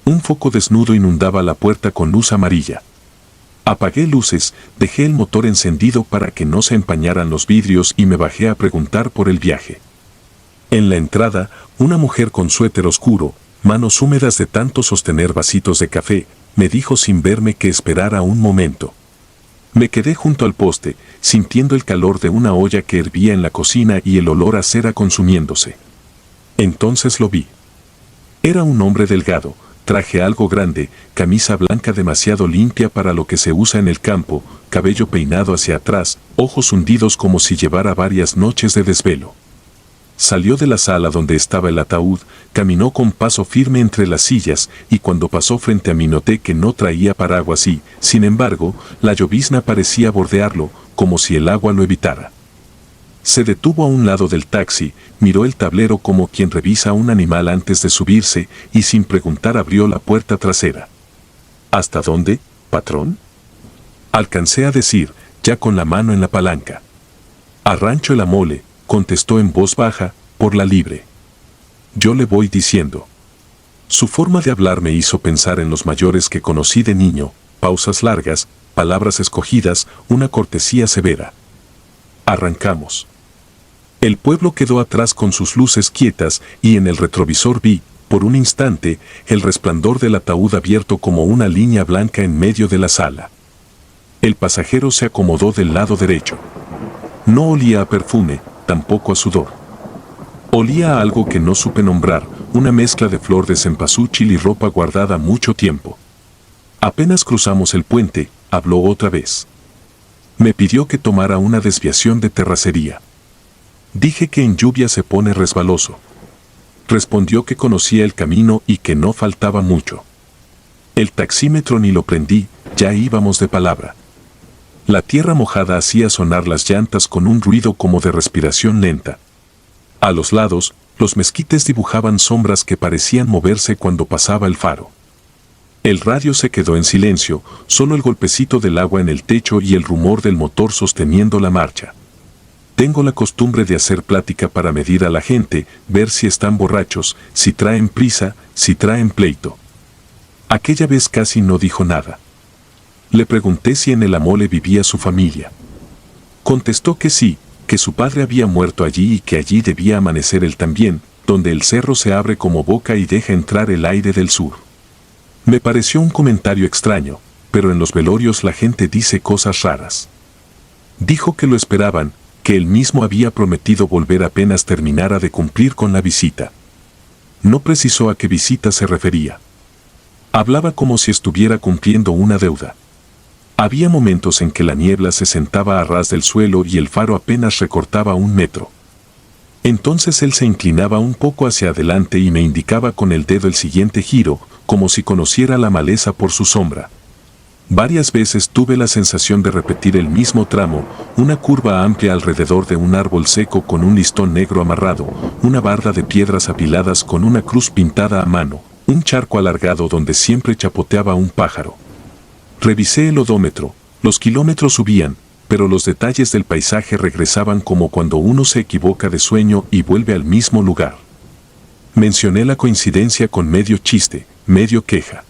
Speaker 1: Un foco desnudo inundaba la puerta con luz amarilla. Apagué luces, dejé el motor encendido para que no se empañaran los vidrios y me bajé a preguntar por el viaje. En la entrada, una mujer con suéter oscuro, manos húmedas de tanto sostener vasitos de café, me dijo sin verme que esperara un momento. Me quedé junto al poste, sintiendo el calor de una olla que hervía en la cocina y el olor a cera consumiéndose. Entonces lo vi. Era un hombre delgado, traje algo grande, camisa blanca demasiado limpia para lo que se usa en el campo, cabello peinado hacia atrás, ojos hundidos como si llevara varias noches de desvelo. Salió de la sala donde estaba el ataúd, caminó con paso firme entre las sillas y cuando pasó frente a mí noté que no traía paraguas y, sin embargo, la llovizna parecía bordearlo, como si el agua lo evitara. Se detuvo a un lado del taxi, miró el tablero como quien revisa a un animal antes de subirse y sin preguntar abrió la puerta trasera. ¿Hasta dónde, patrón? Alcancé a decir, ya con la mano en la palanca. A Rancho La Mole, contestó en voz baja, por la libre. Yo le voy diciendo. Su forma de hablar me hizo pensar en los mayores que conocí de niño, pausas largas, palabras escogidas, una cortesía severa. Arrancamos. El pueblo quedó atrás con sus luces quietas y en el retrovisor vi, por un instante, el resplandor del ataúd abierto como una línea blanca en medio de la sala. El pasajero se acomodó del lado derecho. No olía a perfume, tampoco a sudor. Olía a algo que no supe nombrar, una mezcla de flor de cempasúchil y ropa guardada mucho tiempo. Apenas cruzamos el puente, habló otra vez. Me pidió que tomara una desviación de terracería. Dije que en lluvia se pone resbaloso. Respondió que conocía el camino y que no faltaba mucho. El taxímetro ni lo prendí, ya íbamos de palabra. La tierra mojada hacía sonar las llantas con un ruido como de respiración lenta. A los lados, los mezquites dibujaban sombras que parecían moverse cuando pasaba el faro. El radio se quedó en silencio, solo el golpecito del agua en el techo y el rumor del motor sosteniendo la marcha. Tengo la costumbre de hacer plática para medir a la gente, ver si están borrachos, si traen prisa, si traen pleito. Aquella vez casi no dijo nada. Le pregunté si en el Amole vivía su familia. Contestó que sí, que su padre había muerto allí y que allí debía amanecer él también, donde el cerro se abre como boca y deja entrar el aire del sur. Me pareció un comentario extraño, pero en los velorios la gente dice cosas raras. Dijo que lo esperaban, que él mismo había prometido volver apenas terminara de cumplir con la visita. No precisó a qué visita se refería. Hablaba como si estuviera cumpliendo una deuda. Había momentos en que la niebla se sentaba a ras del suelo y el faro apenas recortaba 1 metro. Entonces él se inclinaba un poco hacia adelante y me indicaba con el dedo el siguiente giro, como si conociera la maleza por su sombra. Varias veces tuve la sensación de repetir el mismo tramo, una curva amplia alrededor de un árbol seco con un listón negro amarrado, una barda de piedras apiladas con una cruz pintada a mano, un charco alargado donde siempre chapoteaba un pájaro. Revisé el odómetro, los kilómetros subían, pero los detalles del paisaje regresaban como cuando uno se equivoca de sueño y vuelve al mismo lugar. Mencioné la coincidencia con medio chiste, medio queja.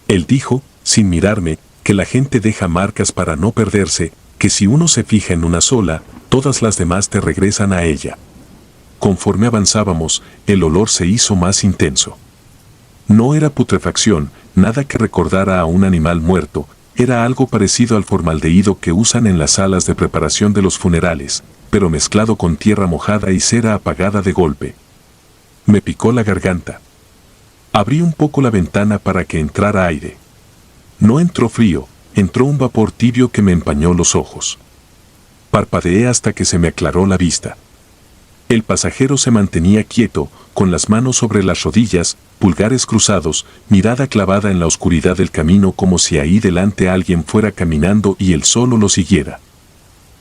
Speaker 1: Él dijo, sin mirarme, que la gente deja marcas para no perderse, que si uno se fija en una sola, todas las demás te regresan a ella. Conforme avanzábamos, el olor se hizo más intenso. No era putrefacción, nada que recordara a un animal muerto, Era algo parecido al formaldehído que usan en las salas de preparación de los funerales, pero mezclado con tierra mojada y cera apagada de golpe. Me picó la garganta. Abrí un poco la ventana para que entrara aire. No entró frío, entró un vapor tibio que me empañó los ojos. Parpadeé hasta que se me aclaró la vista. El pasajero se mantenía quieto, con las manos sobre las rodillas, pulgares cruzados, mirada clavada en la oscuridad del camino como si ahí delante alguien fuera caminando y él solo lo siguiera.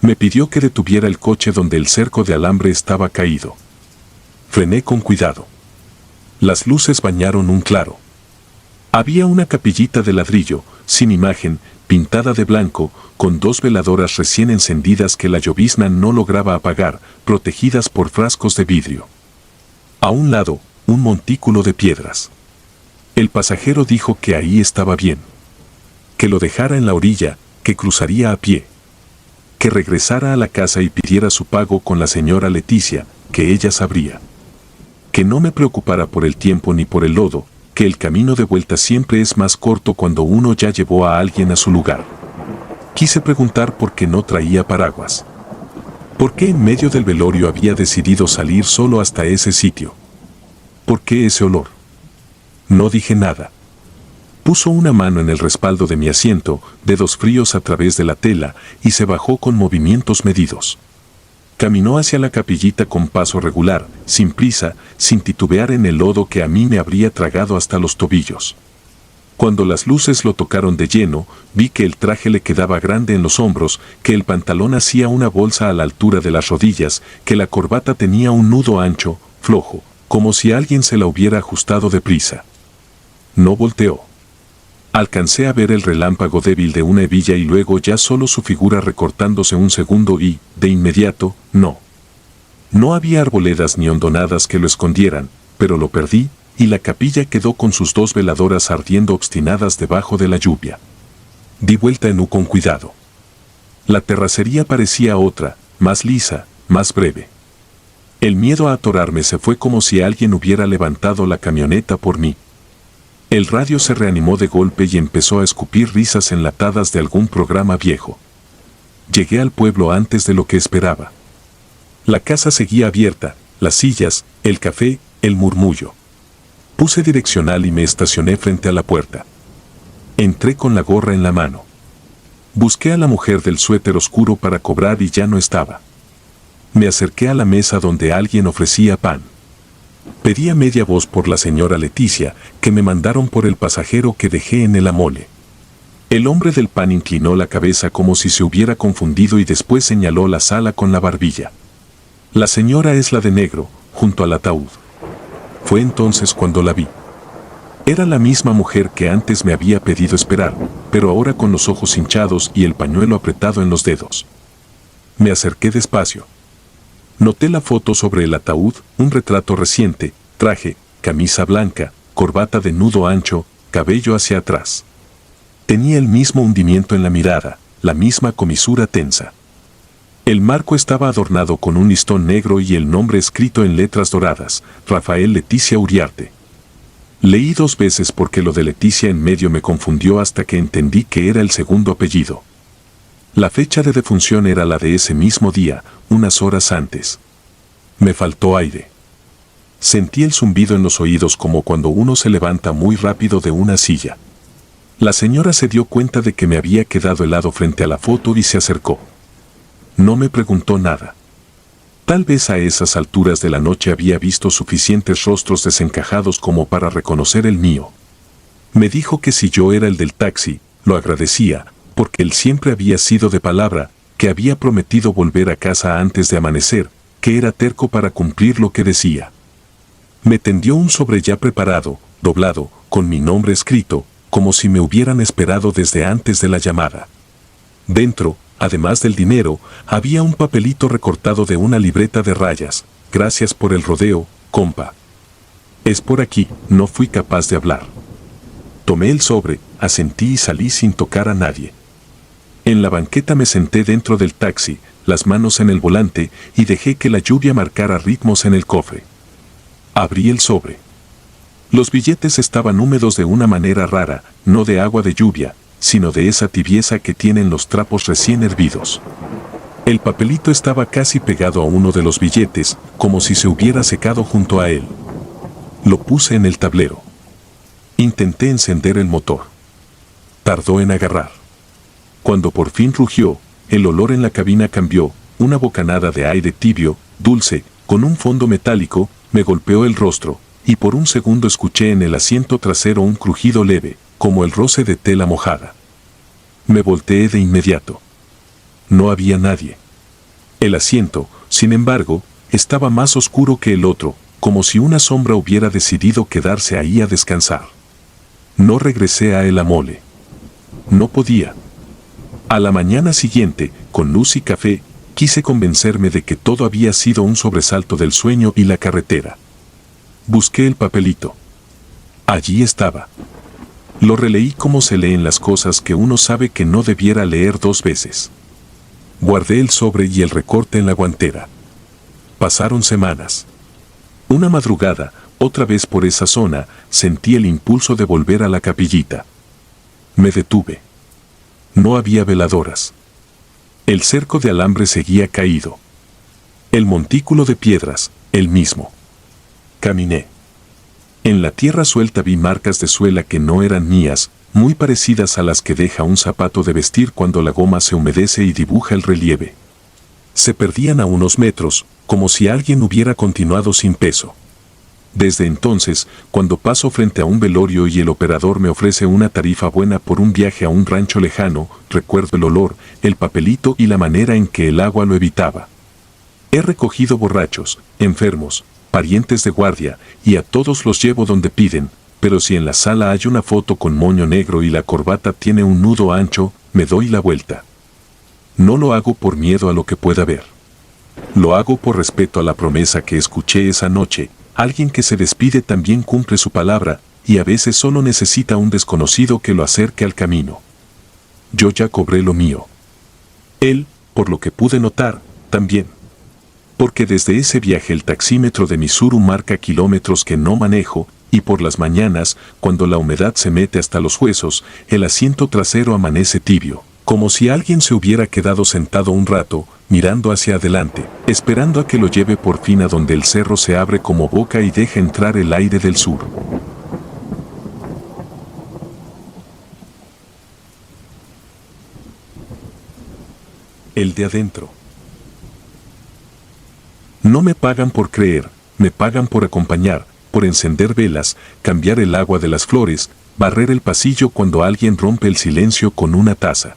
Speaker 1: Me pidió que detuviera el coche donde el cerco de alambre estaba caído. Frené con cuidado. Las luces bañaron un claro. Había una capillita de ladrillo, sin imagen, pintada de blanco, con 2 veladoras recién encendidas que la llovizna no lograba apagar, protegidas por frascos de vidrio. A un lado, un montículo de piedras. El pasajero dijo que ahí estaba bien. Que lo dejara en la orilla, que cruzaría a pie. Que regresara a la casa y pidiera su pago con la señora Leticia, que ella sabría. Que no me preocupara por el tiempo ni por el lodo, que el camino de vuelta siempre es más corto cuando uno ya llevó a alguien a su lugar. Quise preguntar por qué no traía paraguas. ¿Por qué en medio del velorio había decidido salir solo hasta ese sitio? ¿Por qué ese olor? No dije nada. Puso una mano en el respaldo de mi asiento, dedos fríos a través de la tela, y se bajó con movimientos medidos. Caminó hacia la capillita con paso regular, sin prisa, sin titubear en el lodo que a mí me habría tragado hasta los tobillos. Cuando las luces lo tocaron de lleno, vi que el traje le quedaba grande en los hombros, que el pantalón hacía una bolsa a la altura de las rodillas, que la corbata tenía un nudo ancho, flojo, como si alguien se la hubiera ajustado deprisa. No volteó. Alcancé a ver el relámpago débil de una hebilla y luego ya solo su figura recortándose un segundo y, de inmediato, no. No había arboledas ni hondonadas que lo escondieran, pero lo perdí, y la capilla quedó con sus 2 veladoras ardiendo obstinadas debajo de la lluvia. Di vuelta en U con cuidado. La terracería parecía otra, más lisa, más breve. El miedo a atorarme se fue como si alguien hubiera levantado la camioneta por mí. El radio se reanimó de golpe y empezó a escupir risas enlatadas de algún programa viejo. Llegué al pueblo antes de lo que esperaba. La casa seguía abierta, las sillas, el café, el murmullo. Puse direccional y me estacioné frente a la puerta. Entré con la gorra en la mano. Busqué a la mujer del suéter oscuro para cobrar y ya no estaba. Me acerqué a la mesa donde alguien ofrecía pan. Pedí a media voz por la señora Leticia, que me mandaron por el pasajero que dejé en el amole. El hombre del pan inclinó la cabeza como si se hubiera confundido y después señaló la sala con la barbilla. La señora es la de negro, junto al ataúd. Fue entonces cuando la vi. Era la misma mujer que antes me había pedido esperar, pero ahora con los ojos hinchados y el pañuelo apretado en los dedos. Me acerqué despacio. Noté la foto sobre el ataúd, un retrato reciente, traje, camisa blanca, corbata de nudo ancho, cabello hacia atrás. Tenía el mismo hundimiento en la mirada, la misma comisura tensa. El marco estaba adornado con un listón negro y el nombre escrito en letras doradas, Rafael Leticia Uriarte. Leí 2 veces porque lo de Leticia en medio me confundió hasta que entendí que era el segundo apellido. La fecha de defunción era la de ese mismo día, unas horas antes. Me faltó aire. Sentí el zumbido en los oídos como cuando uno se levanta muy rápido de una silla. La señora se dio cuenta de que me había quedado helado frente a la foto y se acercó. No me preguntó nada. Tal vez a esas alturas de la noche había visto suficientes rostros desencajados como para reconocer el mío. Me dijo que si yo era el del taxi, lo agradecía, porque él siempre había sido de palabra, que había prometido volver a casa antes de amanecer, que era terco para cumplir lo que decía. Me tendió un sobre ya preparado, doblado, con mi nombre escrito, como si me hubieran esperado desde antes de la llamada. Dentro, además del dinero, había un papelito recortado de una libreta de rayas. Gracias por el rodeo, compa. Es por aquí, no fui capaz de hablar. Tomé el sobre, asentí y salí sin tocar a nadie. En la banqueta me senté dentro del taxi, las manos en el volante, y dejé que la lluvia marcara ritmos en el cofre. Abrí el sobre. Los billetes estaban húmedos de una manera rara, no de agua de lluvia, sino de esa tibieza que tienen los trapos recién hervidos. El papelito estaba casi pegado a uno de los billetes, como si se hubiera secado junto a él. Lo puse en el tablero. Intenté encender el motor. Tardó en agarrar. Cuando por fin rugió, el olor en la cabina cambió, una bocanada de aire tibio, dulce, con un fondo metálico, me golpeó el rostro, y por un segundo escuché en el asiento trasero un crujido leve, como el roce de tela mojada. Me volteé de inmediato. No había nadie. El asiento, sin embargo, estaba más oscuro que el otro, como si una sombra hubiera decidido quedarse ahí a descansar. No regresé a El Amole. No podía. A la mañana siguiente, con luz y café, quise convencerme de que todo había sido un sobresalto del sueño y la carretera. Busqué el papelito. Allí estaba. Lo releí como se leen las cosas que uno sabe que no debiera leer dos veces. Guardé el sobre y el recorte en la guantera. Pasaron semanas. Una madrugada, otra vez por esa zona, sentí el impulso de volver a la capillita. Me detuve. No había veladoras. El cerco de alambre seguía caído. El montículo de piedras, el mismo. Caminé. En la tierra suelta vi marcas de suela que no eran mías, muy parecidas a las que deja un zapato de vestir cuando la goma se humedece y dibuja el relieve. Se perdían a unos metros, como si alguien hubiera continuado sin peso. Desde entonces, cuando paso frente a un velorio y el operador me ofrece una tarifa buena por un viaje a un rancho lejano, recuerdo el olor, el papelito y la manera en que el agua lo evitaba. He recogido borrachos, enfermos, parientes de guardia, y a todos los llevo donde piden, pero si en la sala hay una foto con moño negro y la corbata tiene un nudo ancho, me doy la vuelta. No lo hago por miedo a lo que pueda ver. Lo hago por respeto a la promesa que escuché esa noche. Alguien que se despide también cumple su palabra, y a veces solo necesita un desconocido que lo acerque al camino. Yo ya cobré lo mío. Él, por lo que pude notar, también. Porque desde ese viaje el taxímetro de Misuru marca kilómetros que no manejo, y por las mañanas, cuando la humedad se mete hasta los huesos, el asiento trasero amanece tibio, como si alguien se hubiera quedado sentado un rato, mirando hacia adelante, esperando a que lo lleve por fin a donde el cerro se abre como boca y deja entrar el aire del sur. El de adentro. No me pagan por creer, me pagan por acompañar, por encender velas, cambiar el agua de las flores, barrer el pasillo cuando alguien rompe el silencio con una taza.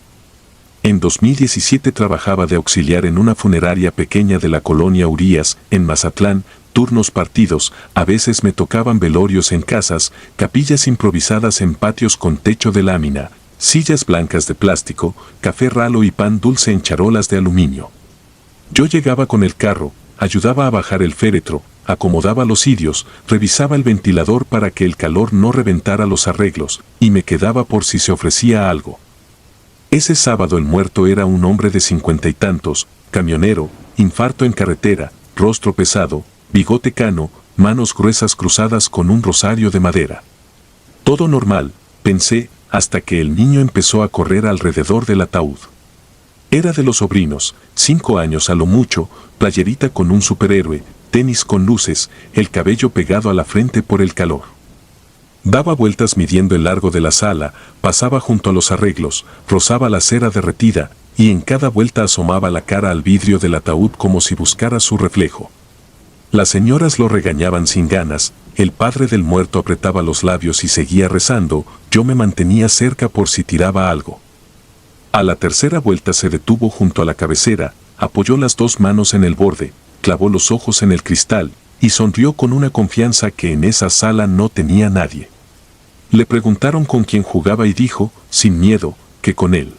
Speaker 1: En 2017 trabajaba de auxiliar en una funeraria pequeña de la colonia Urías, en Mazatlán, turnos partidos, a veces me tocaban velorios en casas, capillas improvisadas en patios con techo de lámina, sillas blancas de plástico, café ralo y pan dulce en charolas de aluminio. Yo llegaba con el carro, ayudaba a bajar el féretro, acomodaba los cirios, revisaba el ventilador para que el calor no reventara los arreglos, y me quedaba por si se ofrecía algo. Ese sábado el muerto era un hombre de 50 y tantos, camionero, infarto en carretera, rostro pesado, bigote cano, manos gruesas cruzadas con un rosario de madera. Todo normal, pensé, hasta que el niño empezó a correr alrededor del ataúd. Era de los sobrinos, 5 años a lo mucho, playerita con un superhéroe, tenis con luces, el cabello pegado a la frente por el calor. Daba vueltas midiendo el largo de la sala, pasaba junto a los arreglos, rozaba la cera derretida, y en cada vuelta asomaba la cara al vidrio del ataúd como si buscara su reflejo. Las señoras lo regañaban sin ganas, el padre del muerto apretaba los labios y seguía rezando, yo me mantenía cerca por si tiraba algo. A la tercera vuelta se detuvo junto a la cabecera, apoyó las 2 manos en el borde, clavó los ojos en el cristal, y sonrió con una confianza que en esa sala no tenía nadie. Le preguntaron con quién jugaba y dijo, sin miedo, que con él.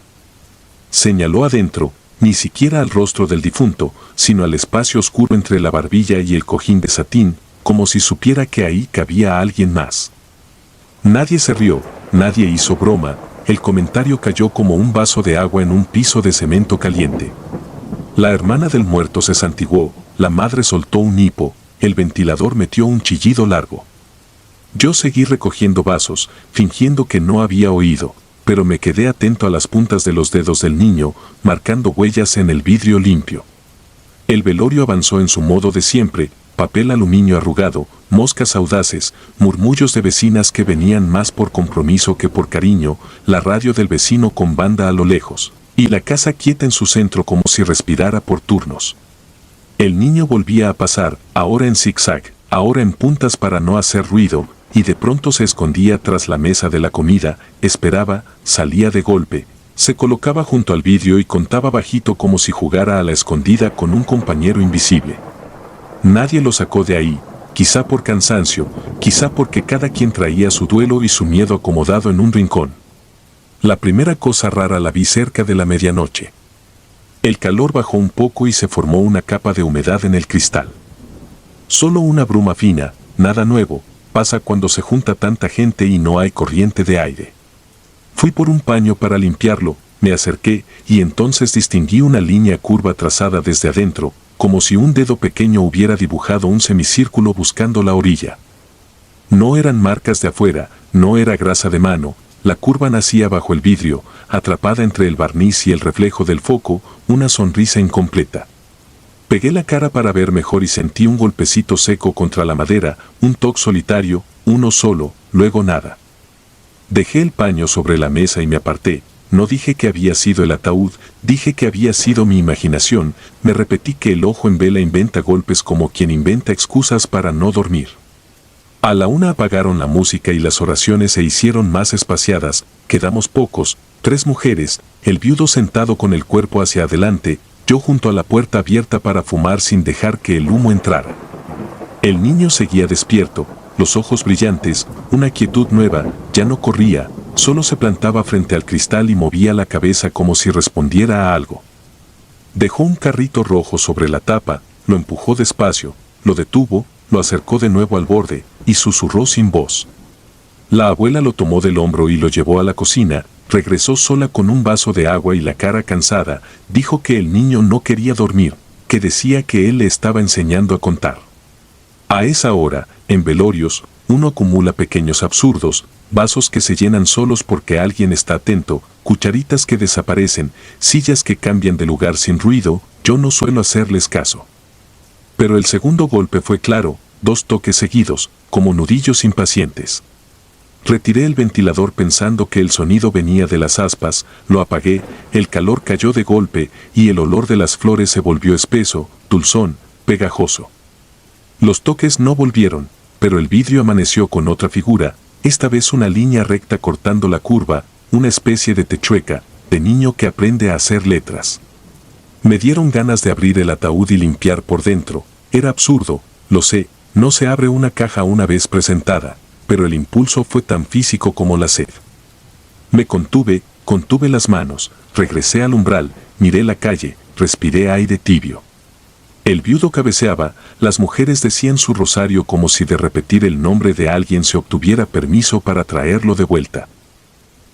Speaker 1: Señaló adentro, ni siquiera al rostro del difunto, sino al espacio oscuro entre la barbilla y el cojín de satín, como si supiera que ahí cabía alguien más. Nadie se rió, nadie hizo broma, el comentario cayó como un vaso de agua en un piso de cemento caliente. La hermana del muerto se santiguó, la madre soltó un hipo, el ventilador metió un chillido largo. Yo seguí recogiendo vasos, fingiendo que no había oído, pero me quedé atento a las puntas de los dedos del niño, marcando huellas en el vidrio limpio. El velorio avanzó en su modo de siempre, papel aluminio arrugado, moscas audaces, murmullos de vecinas que venían más por compromiso que por cariño, la radio del vecino con banda a lo lejos, y la casa quieta en su centro como si respirara por turnos. El niño volvía a pasar, ahora en zigzag, ahora en puntas para no hacer ruido, y de pronto se escondía tras la mesa de la comida, esperaba, salía de golpe, se colocaba junto al vidrio y contaba bajito como si jugara a la escondida con un compañero invisible. Nadie lo sacó de ahí, quizá por cansancio, quizá porque cada quien traía su duelo y su miedo acomodado en un rincón. La primera cosa rara la vi cerca de la medianoche. El calor bajó un poco y se formó una capa de humedad en el cristal. Solo una bruma fina, nada nuevo, pasa cuando se junta tanta gente y no hay corriente de aire. Fui por un paño para limpiarlo, me acerqué y entonces distinguí una línea curva trazada desde adentro, como si un dedo pequeño hubiera dibujado un semicírculo buscando la orilla. No eran marcas de afuera, no era grasa de mano, la curva nacía bajo el vidrio, atrapada entre el barniz y el reflejo del foco, una sonrisa incompleta. Pegué la cara para ver mejor y sentí un golpecito seco contra la madera, un toque solitario, uno solo, luego nada. Dejé el paño sobre la mesa y me aparté. No dije que había sido el ataúd, dije que había sido mi imaginación, me repetí que el ojo en vela inventa golpes como quien inventa excusas para no dormir. A la una apagaron la música y las oraciones se hicieron más espaciadas, quedamos pocos, 3 mujeres, el viudo sentado con el cuerpo hacia adelante, yo junto a la puerta abierta para fumar sin dejar que el humo entrara. El niño seguía despierto, los ojos brillantes, una quietud nueva, ya no corría, solo se plantaba frente al cristal y movía la cabeza como si respondiera a algo. Dejó un carrito rojo sobre la tapa, lo empujó despacio, lo detuvo, lo acercó de nuevo al borde, y susurró sin voz. La abuela lo tomó del hombro y lo llevó a la cocina, regresó sola con un vaso de agua y la cara cansada, dijo que el niño no quería dormir, que decía que él le estaba enseñando a contar. A esa hora, en velorios, uno acumula pequeños absurdos, vasos que se llenan solos porque alguien está atento, cucharitas que desaparecen, sillas que cambian de lugar sin ruido, yo no suelo hacerles caso. Pero el segundo golpe fue claro, 2 toques seguidos, como nudillos impacientes. Retiré el ventilador pensando que el sonido venía de las aspas, lo apagué, el calor cayó de golpe y el olor de las flores se volvió espeso, dulzón, pegajoso. Los toques no volvieron, pero el vidrio amaneció con otra figura, esta vez una línea recta cortando la curva, una especie de techueca, de niño que aprende a hacer letras. Me dieron ganas de abrir el ataúd y limpiar por dentro, era absurdo, lo sé, no se abre una caja una vez presentada, pero el impulso fue tan físico como la sed. Me contuve las manos, regresé al umbral, miré la calle, respiré aire tibio. El viudo cabeceaba, las mujeres decían su rosario como si de repetir el nombre de alguien se obtuviera permiso para traerlo de vuelta.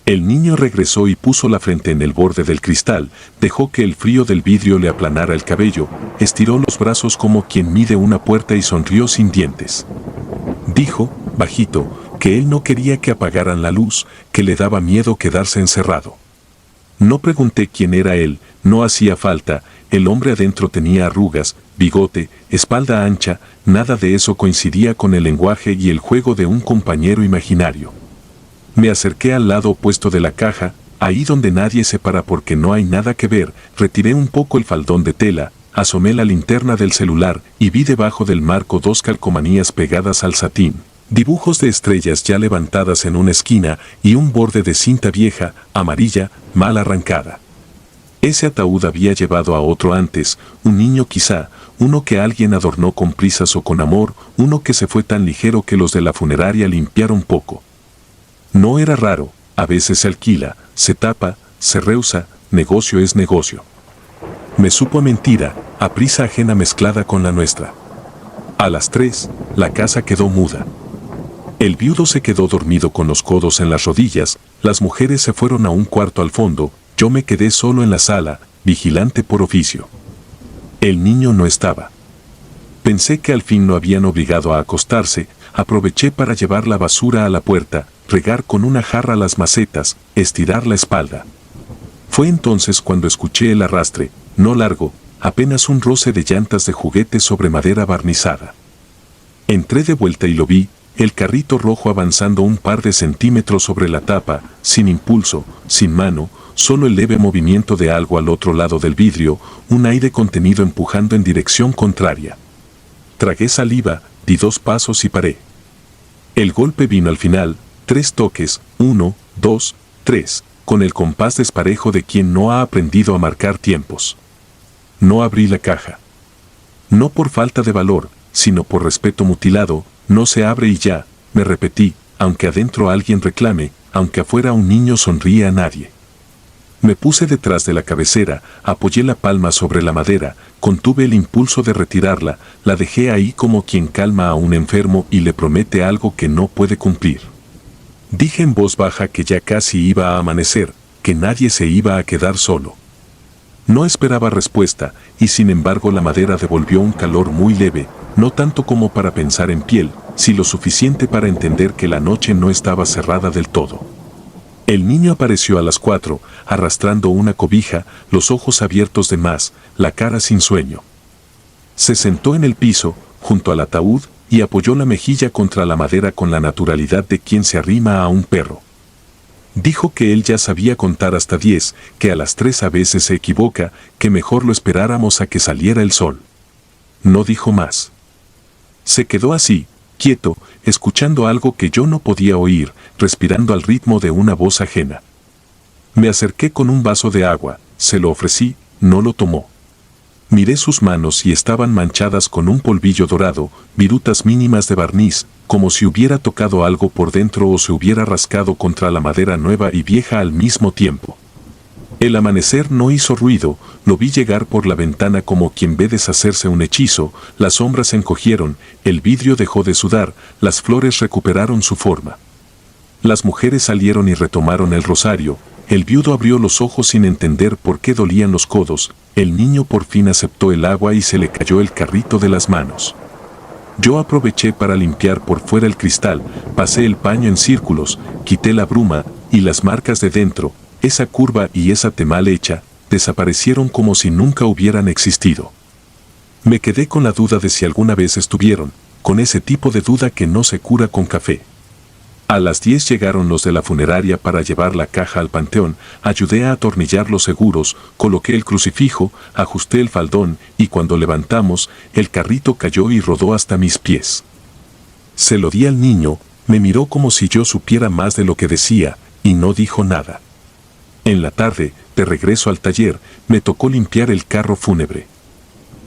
Speaker 1: El niño regresó y puso la frente en el borde del cristal, dejó que el frío del vidrio le aplanara el cabello, estiró los brazos como quien mide una puerta y sonrió sin dientes. Dijo, bajito, que él no quería que apagaran la luz, que le daba miedo quedarse encerrado. No pregunté quién era él, no hacía falta, el hombre adentro tenía arrugas, bigote, espalda ancha, nada de eso coincidía con el lenguaje y el juego de un compañero imaginario. Me acerqué al lado opuesto de la caja, ahí donde nadie se para porque no hay nada que ver, retiré un poco el faldón de tela, asomé la linterna del celular y vi debajo del marco 2 calcomanías pegadas al satín, dibujos de estrellas ya levantadas en una esquina y un borde de cinta vieja, amarilla, mal arrancada. Ese ataúd había llevado a otro antes, un niño quizá, uno que alguien adornó con prisas o con amor, uno que se fue tan ligero que los de la funeraria limpiaron poco. No era raro, a veces se alquila, se tapa, se rehúsa, negocio es negocio. Me supo a mentira, a prisa ajena mezclada con la nuestra. A las 3, la casa quedó muda. El viudo se quedó dormido con los codos en las rodillas, las mujeres se fueron a un cuarto al fondo, yo me quedé solo en la sala, vigilante por oficio. El niño no estaba. Pensé que al fin lo habían obligado a acostarse, aproveché para llevar la basura a la puerta, regar con una jarra las macetas, estirar la espalda. Fue entonces cuando escuché el arrastre, no largo, apenas un roce de llantas de juguete sobre madera barnizada. Entré de vuelta y lo vi, el carrito rojo avanzando un par de centímetros sobre la tapa, sin impulso, sin mano, solo el leve movimiento de algo al otro lado del vidrio, un aire contenido empujando en dirección contraria. Tragué saliva, di 2 pasos y paré. El golpe vino al final, 3 toques, 1, 2, 3, con el compás desparejo de quien no ha aprendido a marcar tiempos. No abrí la caja. No por falta de valor, sino por respeto mutilado, no se abre y ya, me repetí, aunque adentro alguien reclame, aunque afuera un niño sonríe a nadie. Me puse detrás de la cabecera, apoyé la palma sobre la madera, contuve el impulso de retirarla, la dejé ahí como quien calma a un enfermo y le promete algo que no puede cumplir. Dije en voz baja que ya casi iba a amanecer, que nadie se iba a quedar solo. No esperaba respuesta, y sin embargo la madera devolvió un calor muy leve, no tanto como para pensar en piel, si lo suficiente para entender que la noche no estaba cerrada del todo. El niño apareció a las 4, arrastrando una cobija, los ojos abiertos de más, la cara sin sueño. Se sentó en el piso, junto al ataúd, y apoyó la mejilla contra la madera con la naturalidad de quien se arrima a un perro. Dijo que él ya sabía contar hasta 10, que a las 3 a veces se equivoca, que mejor lo esperáramos a que saliera el sol. No dijo más. Se quedó así, quieto, escuchando algo que yo no podía oír, respirando al ritmo de una voz ajena. Me acerqué con un vaso de agua, se lo ofrecí, no lo tomó. Miré sus manos y estaban manchadas con un polvillo dorado, virutas mínimas de barniz, como si hubiera tocado algo por dentro o se hubiera rascado contra la madera nueva y vieja al mismo tiempo. El amanecer no hizo ruido, lo vi llegar por la ventana como quien ve deshacerse un hechizo, las sombras se encogieron, el vidrio dejó de sudar, las flores recuperaron su forma. Las mujeres salieron y retomaron el rosario, el viudo abrió los ojos sin entender por qué dolían los codos, el niño por fin aceptó el agua y se le cayó el carrito de las manos. Yo aproveché para limpiar por fuera el cristal, pasé el paño en círculos, quité la bruma, y las marcas de dentro, esa curva y esa T mal hecha, desaparecieron como si nunca hubieran existido. Me quedé con la duda de si alguna vez estuvieron, con ese tipo de duda que no se cura con café. A las 10 llegaron los de la funeraria para llevar la caja al panteón, ayudé a atornillar los seguros, coloqué el crucifijo, ajusté el faldón y cuando levantamos, el carrito cayó y rodó hasta mis pies. Se lo di al niño, me miró como si yo supiera más de lo que decía, y no dijo nada. En la tarde, de regreso al taller, me tocó limpiar el carro fúnebre.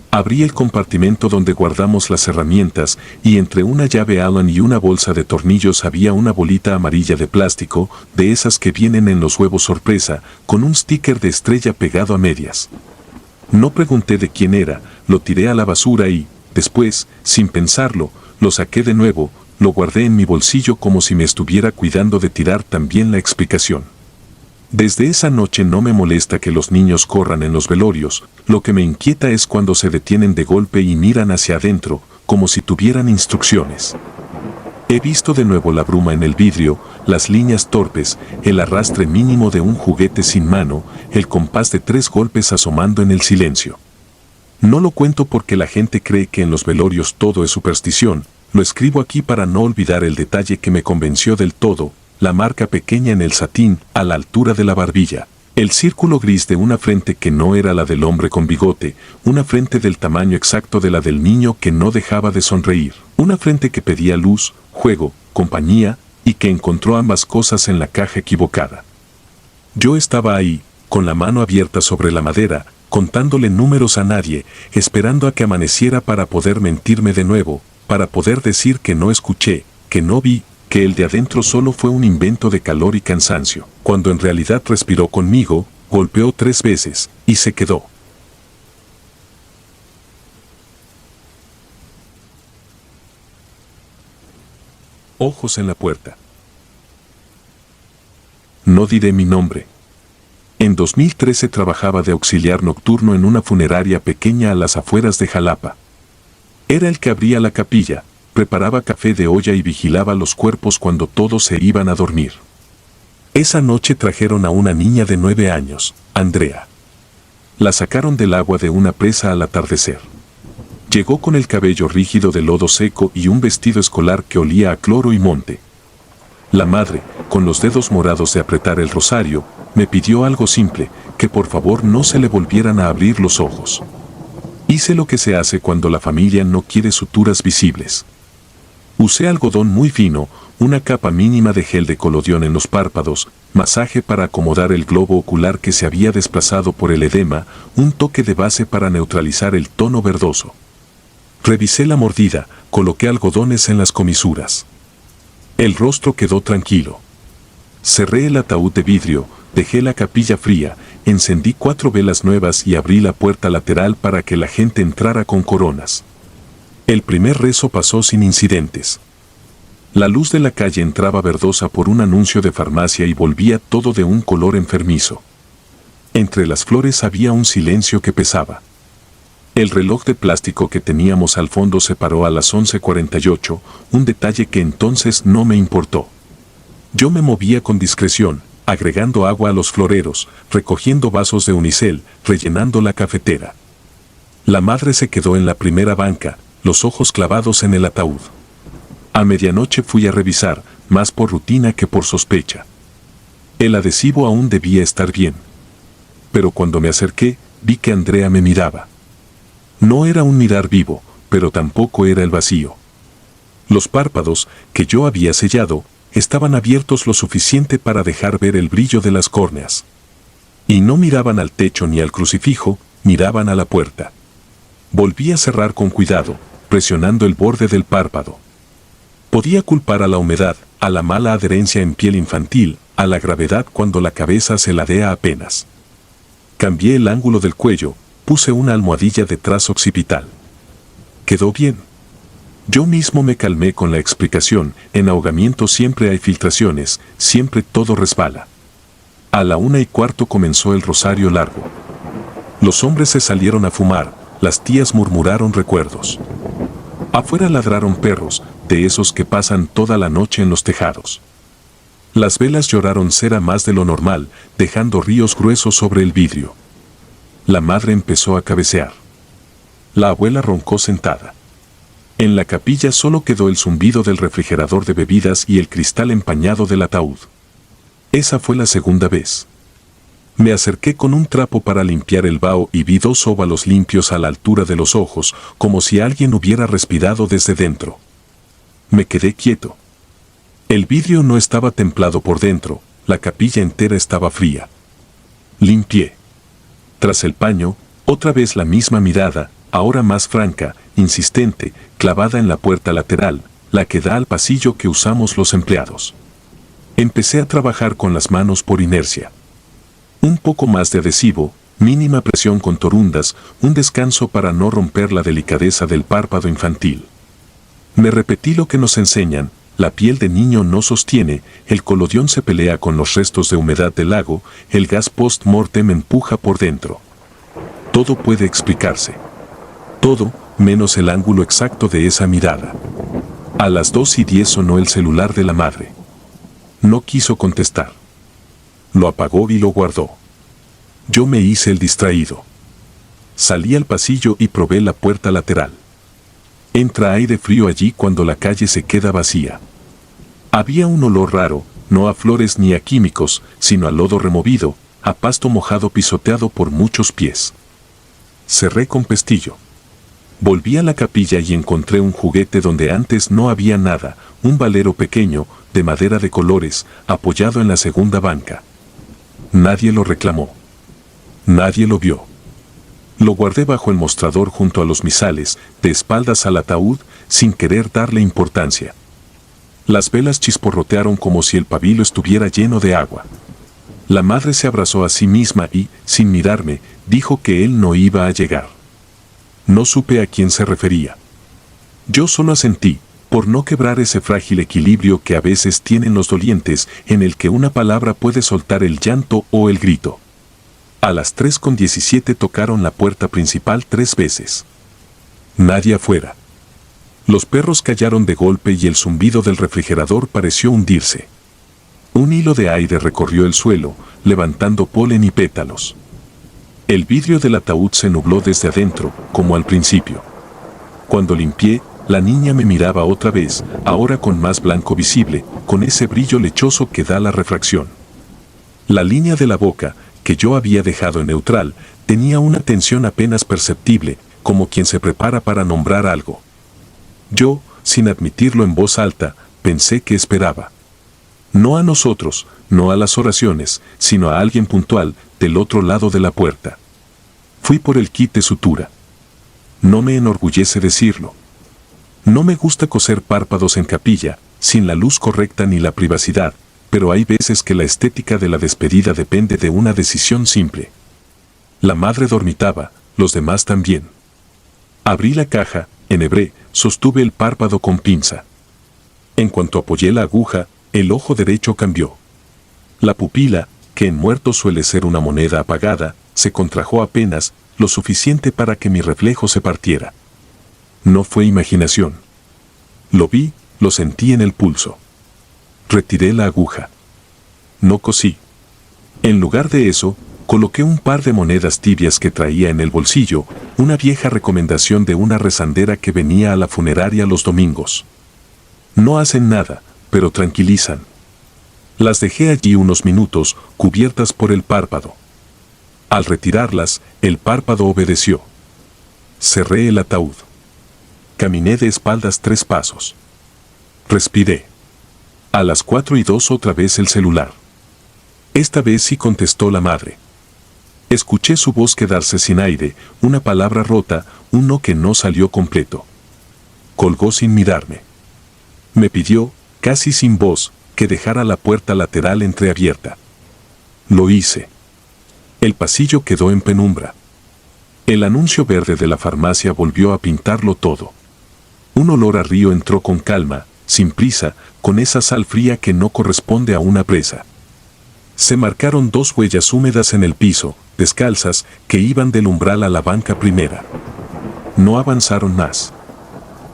Speaker 1: Abrí el compartimento donde guardamos las herramientas y entre una llave Allen y una bolsa de tornillos había una bolita amarilla de plástico, de esas que vienen en los huevos sorpresa, con un sticker de estrella pegado a medias. No pregunté de quién era, lo tiré a la basura y, después, sin pensarlo, lo saqué de nuevo, lo guardé en mi bolsillo como si me estuviera cuidando de tirar también la explicación. Desde esa noche no me molesta que los niños corran en los velorios, lo que me inquieta es cuando se detienen de golpe y miran hacia adentro, como si tuvieran instrucciones. He visto de nuevo la bruma en el vidrio, las líneas torpes, el arrastre mínimo de un juguete sin mano, el compás de 3 golpes asomando en el silencio. No lo cuento porque la gente cree que en los velorios todo es superstición, lo escribo aquí para no olvidar el detalle que me convenció del todo, la marca pequeña en el satín, a la altura de la barbilla, el círculo gris de una frente que no era la del hombre con bigote, una frente del tamaño exacto de la del niño que no dejaba de sonreír, una frente que pedía luz, juego, compañía, y que encontró ambas cosas en la caja equivocada. Yo estaba ahí, con la mano abierta sobre la madera, contándole números a nadie, esperando a que amaneciera para poder mentirme de nuevo, para poder decir que no escuché, que no vi, que el de adentro solo fue un invento de calor y cansancio, cuando en realidad respiró conmigo, golpeó 3 veces, y se quedó. Ojos en la puerta. No diré mi nombre. En 2013 trabajaba de auxiliar nocturno en una funeraria pequeña a las afueras de Jalapa. Era el que abría la capilla, preparaba café de olla y vigilaba los cuerpos cuando todos se iban a dormir. Esa noche trajeron a una niña de 9 años, Andrea. La sacaron del agua de una presa al atardecer. Llegó con el cabello rígido de lodo seco y un vestido escolar que olía a cloro y monte. La madre, con los dedos morados de apretar el rosario, me pidió algo simple, que por favor no se le volvieran a abrir los ojos. Hice lo que se hace cuando la familia no quiere suturas visibles. Usé algodón muy fino, una capa mínima de gel de colodión en los párpados, masaje para acomodar el globo ocular que se había desplazado por el edema, un toque de base para neutralizar el tono verdoso. Revisé la mordida, coloqué algodones en las comisuras. El rostro quedó tranquilo. Cerré el ataúd de vidrio, dejé la capilla fría, encendí 4 velas nuevas y abrí la puerta lateral para que la gente entrara con coronas. El primer rezo pasó sin incidentes. La luz de la calle entraba verdosa por un anuncio de farmacia y volvía todo de un color enfermizo. Entre las flores había un silencio que pesaba. El reloj de plástico que teníamos al fondo se paró a las 11:48, un detalle que entonces no me importó. Yo me movía con discreción, agregando agua a los floreros, recogiendo vasos de unicel, rellenando la cafetera. La madre se quedó en la primera banca, los ojos clavados en el ataúd. A medianoche fui a revisar, más por rutina que por sospecha. El adhesivo aún debía estar bien. Pero cuando me acerqué, vi que Andrea me miraba. No era un mirar vivo, pero tampoco era el vacío. Los párpados, que yo había sellado, estaban abiertos lo suficiente para dejar ver el brillo de las córneas. Y no miraban al techo ni al crucifijo, miraban a la puerta. Volví a cerrar con cuidado, presionando el borde del párpado. Podía culpar a la humedad, a la mala adherencia en piel infantil, a la gravedad cuando la cabeza se ladea apenas. Cambié el ángulo del cuello, puse una almohadilla de trazo occipital. Quedó bien. Yo mismo me calmé con la explicación, en ahogamiento siempre hay filtraciones, siempre todo resbala. A la 1:15 comenzó el rosario largo. Los hombres se salieron a fumar, las tías murmuraron recuerdos. Afuera ladraron perros, de esos que pasan toda la noche en los tejados. Las velas lloraron cera más de lo normal, dejando ríos gruesos sobre el vidrio. La madre empezó a cabecear. La abuela roncó sentada. En la capilla solo quedó el zumbido del refrigerador de bebidas y el cristal empañado del ataúd. Esa fue la segunda vez. Me acerqué con un trapo para limpiar el vaho y vi 2 óvalos limpios a la altura de los ojos, como si alguien hubiera respirado desde dentro. Me quedé quieto. El vidrio no estaba templado por dentro, la capilla entera estaba fría. Limpié. Tras el paño, otra vez la misma mirada, ahora más franca, insistente, clavada en la puerta lateral, la que da al pasillo que usamos los empleados. Empecé a trabajar con las manos por inercia. Un poco más de adhesivo, mínima presión con torundas, un descanso para no romper la delicadeza del párpado infantil. Me repetí lo que nos enseñan, la piel de niño no sostiene, el colodión se pelea con los restos de humedad del lago, el gas post-mortem empuja por dentro. Todo puede explicarse. Todo, menos el ángulo exacto de esa mirada. A las 2:10 sonó el celular de la madre. No quiso contestar. Lo apagó y lo guardó. Yo me hice el distraído. Salí al pasillo y probé la puerta lateral. Entra aire frío allí cuando la calle se queda vacía. Había un olor raro, no a flores ni a químicos, sino a lodo removido, a pasto mojado pisoteado por muchos pies. Cerré con pestillo. Volví a la capilla y encontré un juguete donde antes no había nada, un valero pequeño, de madera de colores, apoyado en la segunda banca. Nadie lo reclamó. Nadie lo vio. Lo guardé bajo el mostrador junto a los misales, de espaldas al ataúd, sin querer darle importancia. Las velas chisporrotearon como si el pabilo estuviera lleno de agua. La madre se abrazó a sí misma y, sin mirarme, dijo que él no iba a llegar. No supe a quién se refería. Yo solo asentí, por no quebrar ese frágil equilibrio que a veces tienen los dolientes, en el que una palabra puede soltar el llanto o el grito. A las 3:17 tocaron la puerta principal 3 veces. Nadie afuera. Los perros callaron de golpe y el zumbido del refrigerador pareció hundirse. Un hilo de aire recorrió el suelo, levantando polen y pétalos. El vidrio del ataúd se nubló desde adentro, como al principio. Cuando limpié, la niña me miraba otra vez, ahora con más blanco visible, con ese brillo lechoso que da la refracción. La línea de la boca, que yo había dejado en neutral, tenía una tensión apenas perceptible, como quien se prepara para nombrar algo. Yo, sin admitirlo en voz alta, pensé que esperaba. No a nosotros, no a las oraciones, sino a alguien puntual, del otro lado de la puerta. Fui por el kit de sutura. No me enorgullece decirlo. No me gusta coser párpados en capilla, sin la luz correcta ni la privacidad, pero hay veces que la estética de la despedida depende de una decisión simple. La madre dormitaba, los demás también. Abrí la caja, enhebré, sostuve el párpado con pinza. En cuanto apoyé la aguja, el ojo derecho cambió. La pupila, que en muertos suele ser una moneda apagada, se contrajo apenas, lo suficiente para que mi reflejo se partiera. No fue imaginación. Lo vi, lo sentí en el pulso. Retiré la aguja. No cosí. En lugar de eso, coloqué un par de monedas tibias que traía en el bolsillo, una vieja recomendación de una rezandera que venía a la funeraria los domingos. No hacen nada, pero tranquilizan. Las dejé allí unos minutos, cubiertas por el párpado. Al retirarlas, el párpado obedeció. Cerré el ataúd. Caminé de espaldas 3 pasos. Respiré. A las 4:02 otra vez el celular. Esta vez sí contestó la madre. Escuché su voz quedarse sin aire, una palabra rota, un no que no salió completo. Colgó sin mirarme. Me pidió, casi sin voz, que dejara la puerta lateral entreabierta. Lo hice. El pasillo quedó en penumbra. El anuncio verde de la farmacia volvió a pintarlo todo. Un olor a río entró con calma, sin prisa, con esa sal fría que no corresponde a una presa. Se marcaron 2 huellas húmedas en el piso, descalzas, que iban del umbral a la banca primera. No avanzaron más.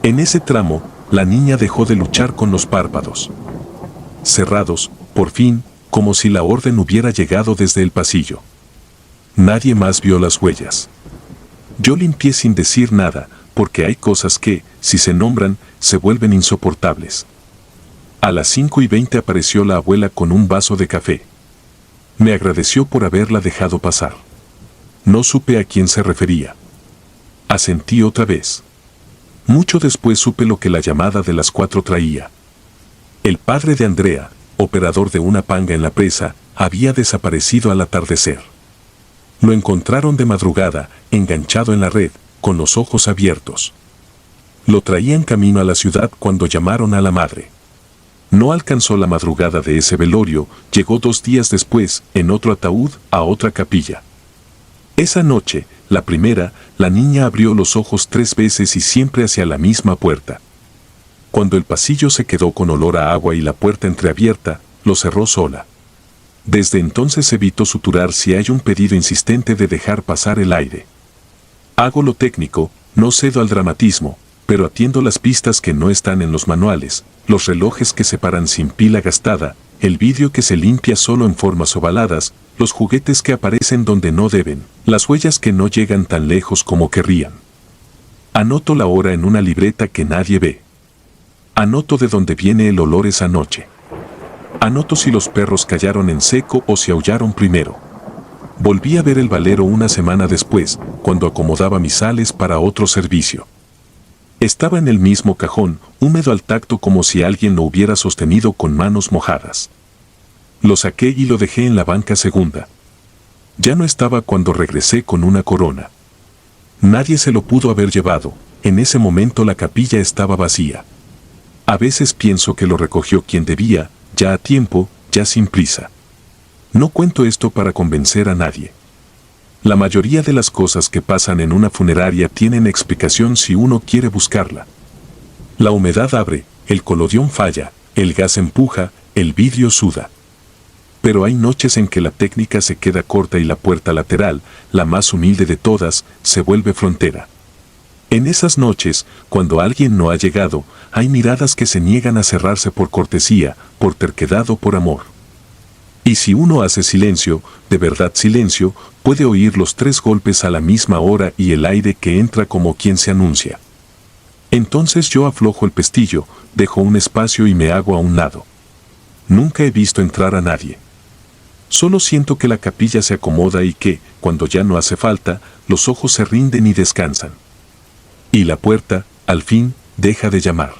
Speaker 1: En ese tramo, la niña dejó de luchar con los párpados. Cerrados, por fin, como si la orden hubiera llegado desde el pasillo. Nadie más vio las huellas. Yo limpié sin decir nada, porque hay cosas que, si se nombran, se vuelven insoportables. A las 5:20 apareció la abuela con un vaso de café. Me agradeció por haberla dejado pasar. No supe a quién se refería. Asentí otra vez. Mucho después supe lo que la llamada de las 4 traía. El padre de Andrea, operador de una panga en la presa, había desaparecido al atardecer. Lo encontraron de madrugada, enganchado en la red, con los ojos abiertos. Lo traían camino a la ciudad cuando llamaron a la madre. No alcanzó la madrugada de ese velorio, llegó 2 días después, en otro ataúd, a otra capilla. Esa noche, la primera, la niña abrió los ojos 3 veces y siempre hacia la misma puerta. Cuando el pasillo se quedó con olor a agua y la puerta entreabierta, lo cerró sola. Desde entonces evito suturar si hay un pedido insistente de dejar pasar el aire. Hago lo técnico, no cedo al dramatismo, pero atiendo las pistas que no están en los manuales, los relojes que se paran sin pila gastada, el vidrio que se limpia solo en formas ovaladas, los juguetes que aparecen donde no deben, las huellas que no llegan tan lejos como querrían. Anoto la hora en una libreta que nadie ve. Anoto de dónde viene el olor esa noche. Anoto si los perros callaron en seco o si aullaron primero. Volví a ver el valero una semana después, cuando acomodaba mis sales para otro servicio. Estaba en el mismo cajón, húmedo al tacto como si alguien lo hubiera sostenido con manos mojadas. Lo saqué y lo dejé en la banca segunda. Ya no estaba cuando regresé con una corona. Nadie se lo pudo haber llevado, en ese momento la capilla estaba vacía. A veces pienso que lo recogió quien debía, ya a tiempo, ya sin prisa. No cuento esto para convencer a nadie. La mayoría de las cosas que pasan en una funeraria tienen explicación si uno quiere buscarla. La humedad abre, el colodión falla, el gas empuja, el vidrio suda. Pero hay noches en que la técnica se queda corta y la puerta lateral, la más humilde de todas, se vuelve frontera. En esas noches, cuando alguien no ha llegado, hay miradas que se niegan a cerrarse por cortesía, por terquedad o por amor. Y si uno hace silencio, de verdad silencio, puede oír los 3 golpes a la misma hora y el aire que entra como quien se anuncia. Entonces yo aflojo el pestillo, dejo un espacio y me hago a un lado. Nunca he visto entrar a nadie. Solo siento que la capilla se acomoda y que, cuando ya no hace falta, los ojos se rinden y descansan. Y la puerta, al fin, deja de llamar.